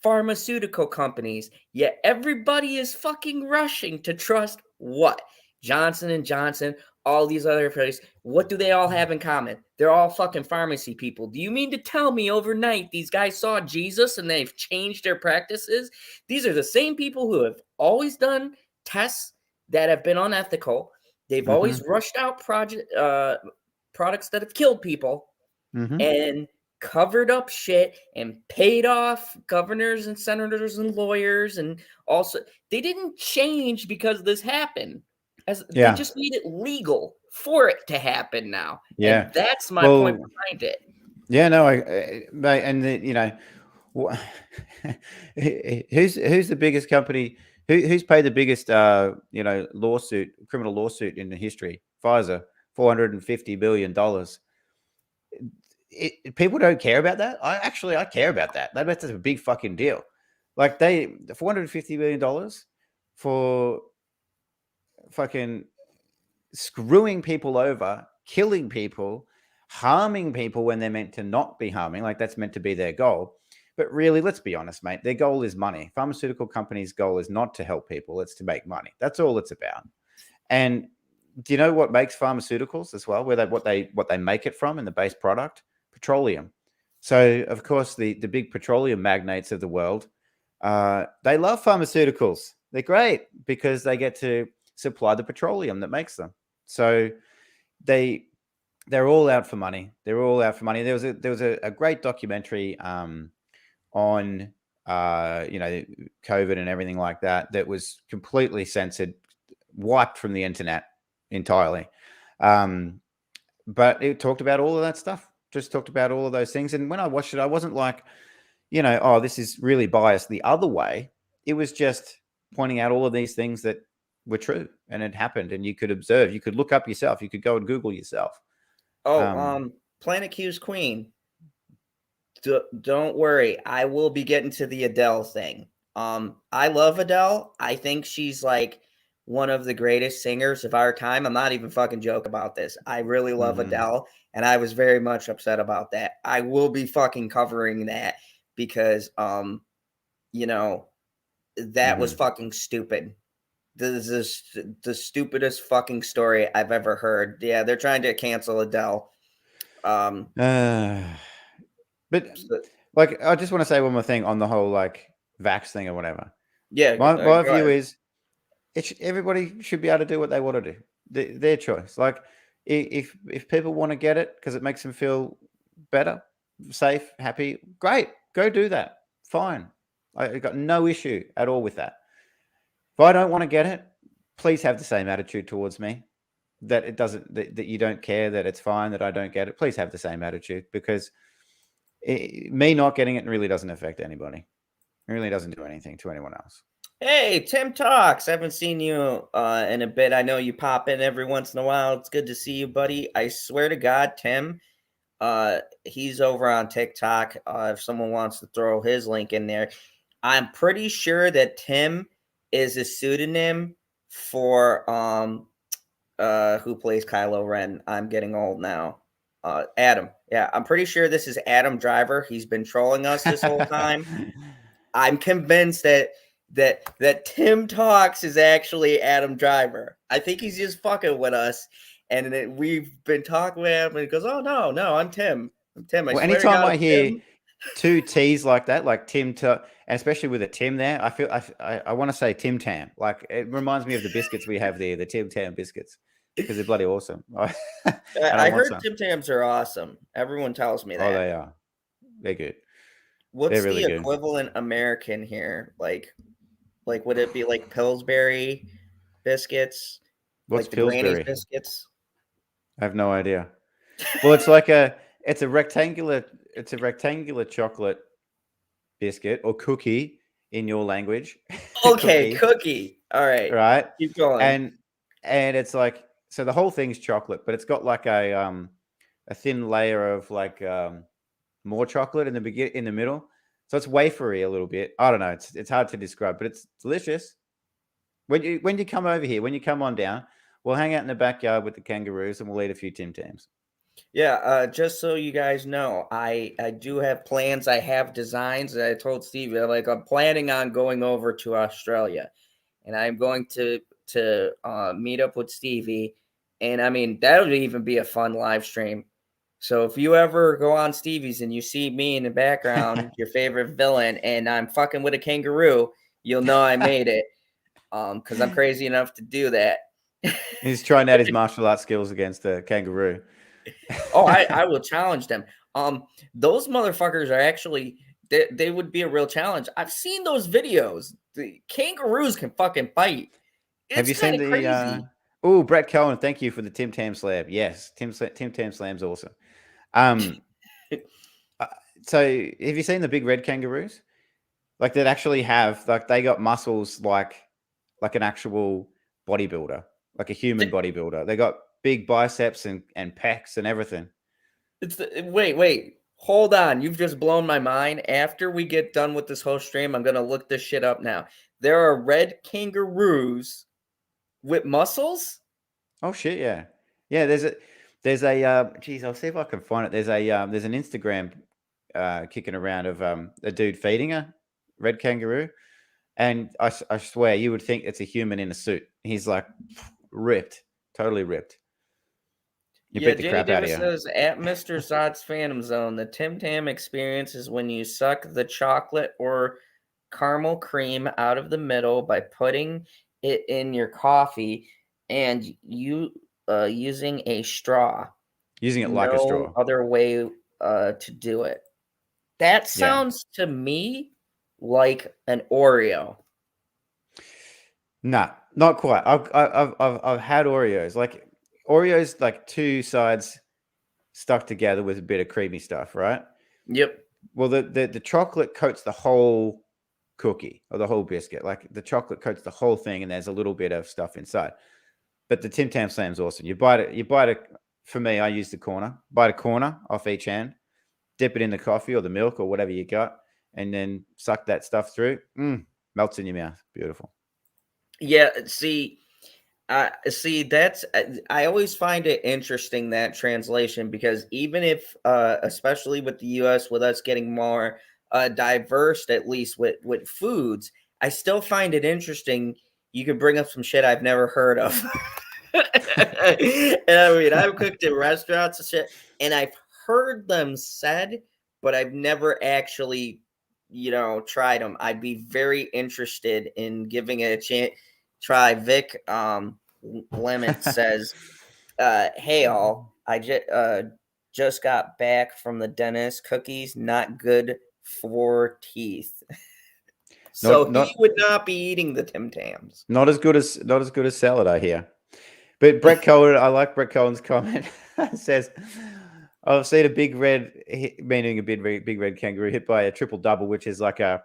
pharmaceutical companies, yet everybody is fucking rushing to trust what? Johnson & Johnson, all these other places. What do they all have in common? They're all fucking pharmacy people. Do you mean to tell me overnight these guys saw Jesus and they've changed their practices? These are the same people who have always done tests that have been unethical. They've always rushed out products that have killed people and covered up shit and paid off governors and senators and lawyers. And also, they didn't change because this happened. They just made it legal for it to happen now. Yeah. And that's my point behind it. Yeah, no, mate, and you know, who's the biggest company? Who's paid the biggest, you know, criminal lawsuit in the history? Pfizer, $450 billion. People don't care about that. I care about that. That's a big fucking deal. Like $450 billion for fucking screwing people over, killing people, harming people when they're meant to not be harming. Like that's meant to be their goal. But really, let's be honest, mate. Their goal is money. Pharmaceutical companies' goal is not to help people. It's to make money. That's all it's about. And do you know what makes pharmaceuticals as well? What they make it from in the base product? Petroleum. So of course the big petroleum magnates of the world, they love pharmaceuticals. They're great because they get to supply the petroleum that makes them. So they're all out for money. They're all out for money. There was a great documentary on you know, COVID and everything like that was completely censored, wiped from the internet entirely. But it talked about all of that stuff. Just talked about all of those things. And when I watched it, I wasn't like, you know, oh, this is really biased the other way. It was just pointing out all of these things that were true and it happened, and you could observe, you could look up yourself, you could go and Google yourself. Planet Q's Queen. Don't worry, I will be getting to the Adele thing. I love Adele. I think she's like one of the greatest singers of our time. I'm not even fucking joking about this. I really love Adele, and I was very much upset about that. I will be fucking covering that because, you know, that was fucking stupid. This is the stupidest fucking story I've ever heard. Yeah, they're trying to cancel Adele. But like, I just want to say one more thing on the whole like vax thing or whatever. Yeah, my view is everybody should be able to do what they want to do. Their choice. Like if people want to get it because it makes them feel better, safe, happy, great, go do that. Fine. I got no issue at all with that. If I don't want to get it, please have the same attitude towards me. That it doesn't, that you don't care, that it's fine that I don't get it. Please have the same attitude, because me not getting it really doesn't affect anybody. It really doesn't do anything to anyone else. Hey, Tim Talks. I haven't seen you in a bit. I know you pop in every once in a while. It's good to see you, buddy. I swear to God, Tim, he's over on TikTok. If someone wants to throw his link in there, I'm pretty sure that Tim is a pseudonym for who plays Kylo Ren. I'm getting old now. Adam. Yeah, I'm pretty sure this is Adam Driver. He's been trolling us this whole time. I'm convinced that Tim Talks is actually Adam Driver. I think he's just fucking with us, and we've been talking with him, and he goes, "Oh no, I'm Tim. I'm Tim." Well, anytime I hear two T's like that, like Tim, and especially with a Tim there, I feel I want to say Tim Tam. Like it reminds me of the biscuits we have there, the Tim Tam biscuits, because they're bloody awesome. I heard Tim Tams are awesome. Everyone tells me that. Oh, they are. They're good. What's really the equivalent American here? Like would it be like Pillsbury biscuits? What's like Pillsbury biscuits? I have no idea. Well, it's like it's a rectangular it's a rectangular chocolate biscuit or cookie in your language. Okay, cookie. All right, right? keep going. And it's like, so the whole thing's chocolate, but it's got like a thin layer of like more chocolate in the middle. So it's wafery a little bit. I don't know. It's hard to describe, but it's delicious. When you come over here, when you come on down, we'll hang out in the backyard with the kangaroos and we'll eat a few Tim Tams. Yeah, just so you guys know, I do have plans. I have designs. I told Steve, I'm planning on going over to Australia, and I'm going to meet up with Stevie, and I mean that would even be a fun live stream. So if you ever go on Stevie's and you see me in the background, your favorite villain, and I'm fucking with a kangaroo, you'll know I made it. Because I'm crazy enough to do that. He's trying out his martial arts skills against a kangaroo. Oh, I will challenge them. Those motherfuckers are actually they would be a real challenge. I've seen those videos. The kangaroos can fucking fight. Have you It's seen kind of the? crazy. Oh, Brett Cohen, thank you for the Tim Tam Slam. Yes, Tim Tam Slam's awesome. So have you seen the big red kangaroos? Like that actually have like they got muscles like an actual bodybuilder, like a human bodybuilder. They got big biceps and pecs and everything. Wait. Hold on. You've just blown my mind. After we get done with this whole stream, I'm gonna look this shit up now. There are red kangaroos with muscles. Oh shit, yeah. There's a geez, I'll see if I can find it. There's an Instagram kicking around of a dude feeding a red kangaroo, and I swear you would think it's a human in a suit. He's like ripped, totally ripped. You beat the Jenny crap out of Davis you. says at Mr. Zod's Phantom Zone, the Tim Tam experience is when you suck the chocolate or caramel cream out of the middle by putting it in your coffee and you using a straw. Using it like a straw. Other way to do it. That sounds to me like an Oreo. Nah, not quite. I've had Oreos. Like Oreos, like two sides stuck together with a bit of creamy stuff, right? Yep. Well, the chocolate coats the whole cookie or the whole biscuit. Like the chocolate coats the whole thing, and there's a little bit of stuff inside. But the Tim Tam Slam's awesome. You bite it. For me, I use the corner. Bite a corner off each hand, dip it in the coffee or the milk or whatever you got, and then suck that stuff through. Melts in your mouth. Beautiful. Yeah. See, that's I always find it interesting, that translation, because even if especially with the US, with us getting more diverse, at least with foods, I still find it interesting. You could bring up some shit I've never heard of. And I mean, I've cooked in restaurants and shit, and I've heard them said, but I've never actually tried them. I'd be very interested in giving it a chance. Try. Vic Lemon says, hey all, I just got back from the dentist. Cookies not good for teeth. So he would not be eating the Tim Tams. Not as good as salad, I hear. But Brett Cohen, I like Brett Cohen's comment. It says, I've seen a big red, meaning a big red kangaroo hit by a triple double, which is like a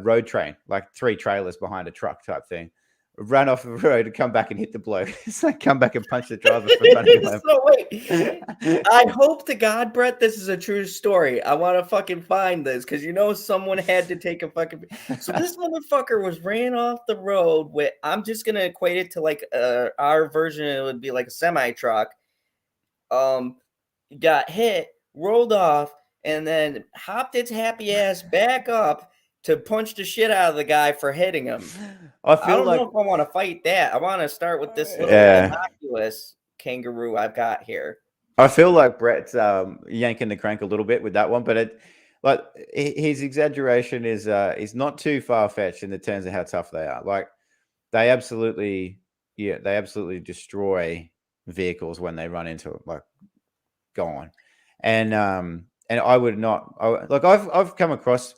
road train, like 3 trailers behind a truck type thing. Run off the road and come back and hit the bloke. It's like come back and punch the driver for running home. So wait, I hope to God, Brett, this is a true story. I want to fucking find this because someone had to take a fucking. So this motherfucker was ran off the road with. I'm just gonna equate it to like our version. It would be like a semi truck. Got hit, rolled off, and then hopped its happy ass back up to punch the shit out of the guy for hitting him. I don't know if I want to fight that. I want to start with this little innocuous kangaroo I've got here. I feel like Brett's yanking the crank a little bit with that one, but his exaggeration is not too far fetched in the terms of how tough they are. Like they absolutely destroy vehicles when they run into it, like gone. And I would not. I've come across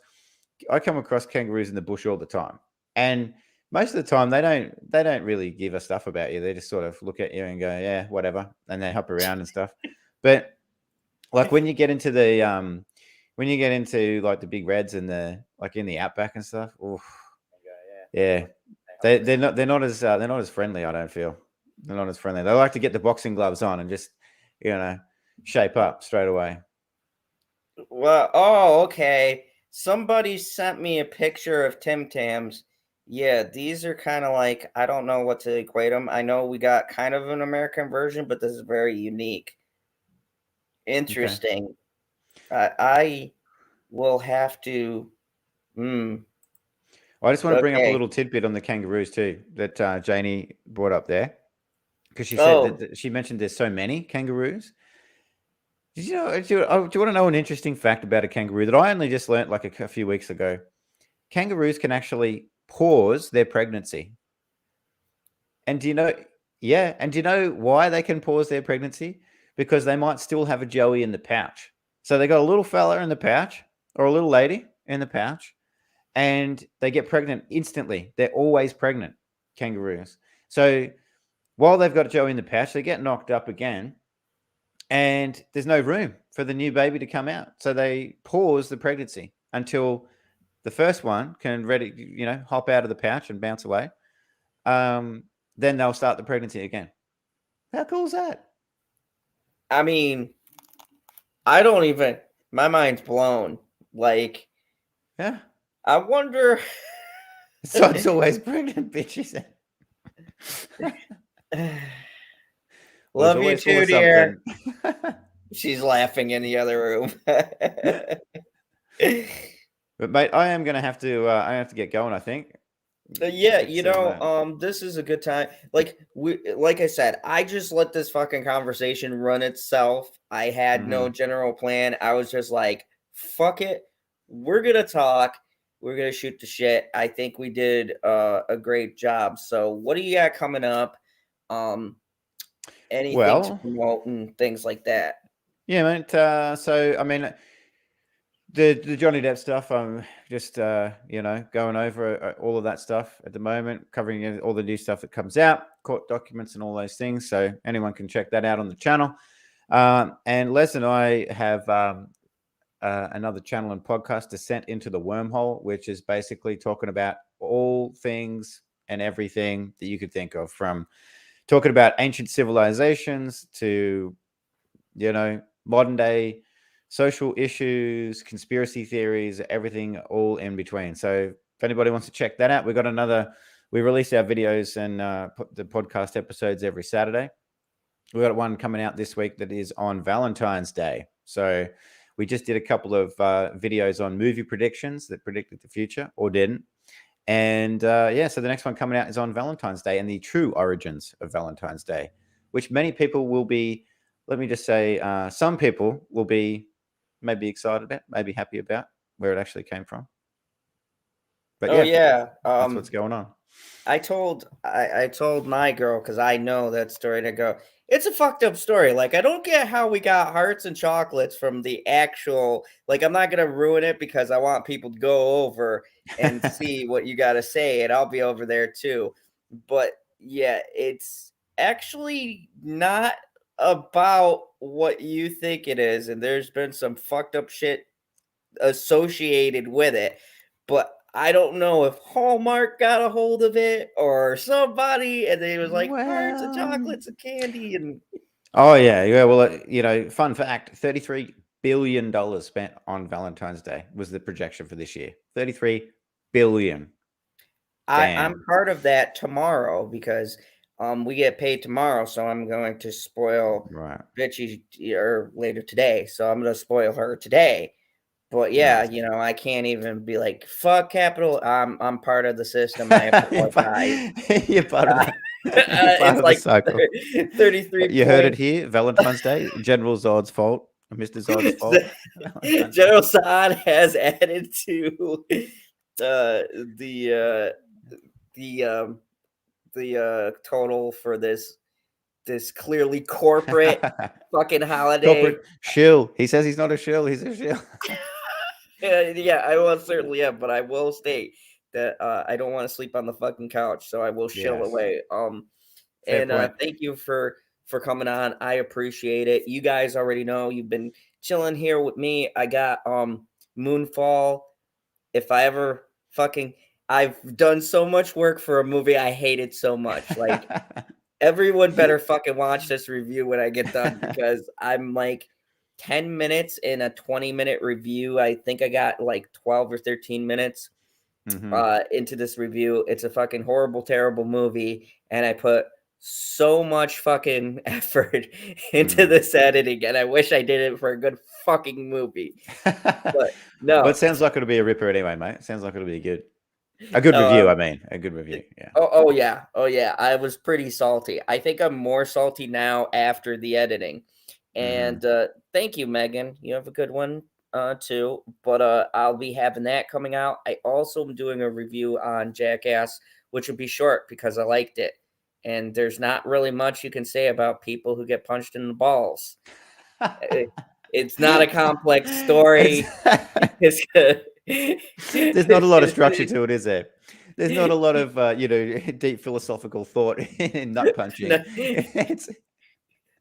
kangaroos in the bush all the time, and most of the time they don't really give a stuff about you. They just sort of look at you and go, yeah, whatever, and they hop around and stuff. But Like when you get into the when you get into like the big reds and the like in the outback and stuff. Oof, yeah, they're not as friendly. I don't feel they're not as friendly. They like to get the boxing gloves on and just shape up straight away. Well, oh, okay. Somebody sent me a picture of Tim Tams. Yeah, these are kind of like, I don't know what to equate them. I know we got kind of an American version, but this is very unique. Okay. Interesting. I will have to. I just want to bring up a Okay. little tidbit on the kangaroos too that Janie brought up there because she said Oh, that she mentioned there's so many kangaroos. Did you know? Do you want to know an interesting fact about a kangaroo that I only just learnt like a few weeks ago? Kangaroos can actually pause their pregnancy. And do you know? Yeah, and do you know why they can pause their pregnancy? Because they might still have a joey in the pouch. So they got a little fella in the pouch or a little lady in the pouch, and they get pregnant instantly. They're always pregnant, kangaroos. So while they've got joey in the pouch, they get knocked up again, and there's no room for the new baby to come out. So they pause the pregnancy until the first one can hop out of the pouch and bounce away. Then they'll start the pregnancy again. How cool is that? I mean, I don't even. My mind's blown. Like, Yeah. I wonder. So it's always pregnant, bitches. Well, Love you always full too, of dear. something. She's laughing in the other room. But mate, I am gonna have to. I have to get going. I think. Yeah, Get some. this is a good time. Like I said, I just let this fucking conversation run itself. I had no Mhm. general plan. I was just like, fuck it. We're gonna talk. We're gonna shoot the shit. I think we did a great job. So what do you got coming up? Um, anything to Well, promote and things like that. yeah, mate. So I mean, the Johnny Depp stuff. I'm just going over all of that stuff at the moment, covering all the new stuff that comes out, court documents, and all those things. So anyone can check that out on the channel. And Les and I have another channel and podcast, Descent into the Wormhole, which is basically talking about all things and everything that you could think of, from talking about ancient civilizations to modern day social issues, conspiracy theories, everything all in between. So if anybody wants to check that out, we release our videos and put the podcast episodes every Saturday. We got one coming out this week that is on Valentine's Day. So we just did a couple of videos on movie predictions that predicted the future or didn't. And so the next one coming out is on Valentine's Day and the true origins of Valentine's Day, which many people will be, let me just say, some people will be maybe excited about, maybe happy about where it actually came from. But Oh yeah. that's what's going on. I told my girl, because I know that story, to go, it's a fucked up story. Like, I don't get how we got hearts and chocolates from the actual, like, I'm not gonna ruin it because I want people to go over and see what you gotta say, and I'll be over there too. But yeah, it's actually not about what you think it is, and there's been some fucked up shit associated with it. But I don't know if Hallmark got a hold of it or somebody, and they was like hearts and Well, chocolates and candy and. oh yeah. Well, fun fact: $33 billion spent on Valentine's Day was the projection for this year. 33 billion. I'm Damn. part of that tomorrow because we get paid tomorrow, so I'm going to spoil Right. Bitchy or later today. So I'm gonna spoil her today. But yeah, Nice. I can't even be like fuck capital. I'm part of the system. I apologize. You're part of the you're part It's of the like cycle. 33 You heard it points. here. Valentine's Day, General Zod's fault, Mr. Zod's fault. Valentine's Day. General Saad has added to the total for this clearly corporate fucking holiday. Corporate shill. He says he's not a shill. He's a shill. Yeah, I will certainly have, but I will state that I don't want to sleep on the fucking couch, so I will shill Yes. away. Fair And point. thank you for coming on. I appreciate it. You guys already know you've been chilling here with me. I got Moonfall. If I ever I've done so much work for a movie I hated so much. Like, everyone better fucking watch this review when I get done, because I'm like 10 minutes in a 20-minute review. I think I got like 12 or 13 minutes into this review. It's a fucking horrible, terrible movie, and I put so much fucking effort into this editing, and I wish I did it for a good fucking movie. But no. But it sounds like it'll be a ripper anyway, mate. It sounds like it'll be a good review. I mean, a good review. Yeah. Oh yeah. I was pretty salty. I think I'm more salty now after the editing. And thank you, Megan. You have a good one too. But I'll be having that coming out. I also am doing a review on Jackass, which will be short because I liked it. And there's not really much you can say about people who get punched in the balls. It's not a complex story. There's not a lot of structure to it, is there? There's not a lot of deep philosophical thought in nut punching.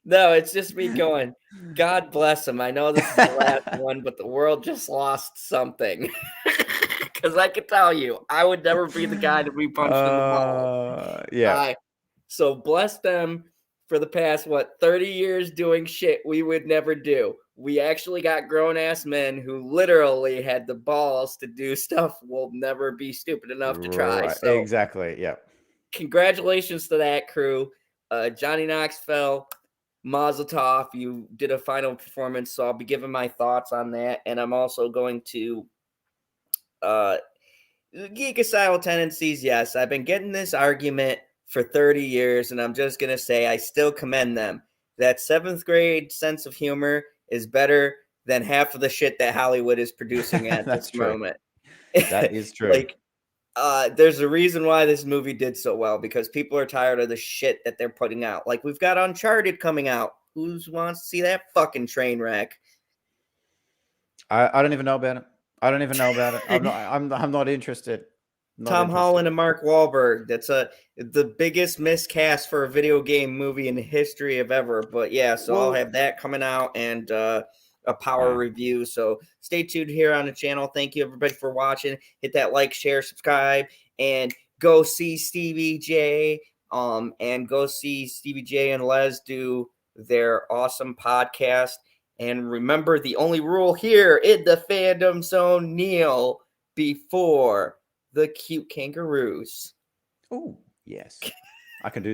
No, it's just me going, God bless him. I know this is the last one, but the world just lost something. Because I can tell you, I would never be the guy to be punched in the ball. Yeah. So bless them for the past, 30 years doing shit we would never do. We actually got grown-ass men who literally had the balls to do stuff we'll never be stupid enough to try. Right. So Exactly, yeah. Congratulations to that crew. Johnny Knoxville, Mazel Tov, you did a final performance, so I'll be giving my thoughts on that. And I'm also going to geekocidal tendencies. Yes, I've been getting this argument for 30 years, and I'm just going to say I still commend them. That 7th grade sense of humor is better than half of the shit that Hollywood is producing at this moment. That is true. There's a reason why this movie did so well, because people are tired of the shit that they're putting out. Like, we've got Uncharted coming out. Who wants to see that fucking train wreck? I don't even know about it. I'm not interested. Tom Holland and Mark Wahlberg. That's the biggest miscast for a video game movie in the history of ever. But yeah, so I'll have that coming out, and a power review. So stay tuned here on the channel. Thank you everybody for watching. Hit that like, share, subscribe, and go see Stevie J. And go see Stevie J and Les do their awesome podcast. And remember, the only rule here in the fandom zone: kneel before the cute kangaroos. Oh, yes. I can do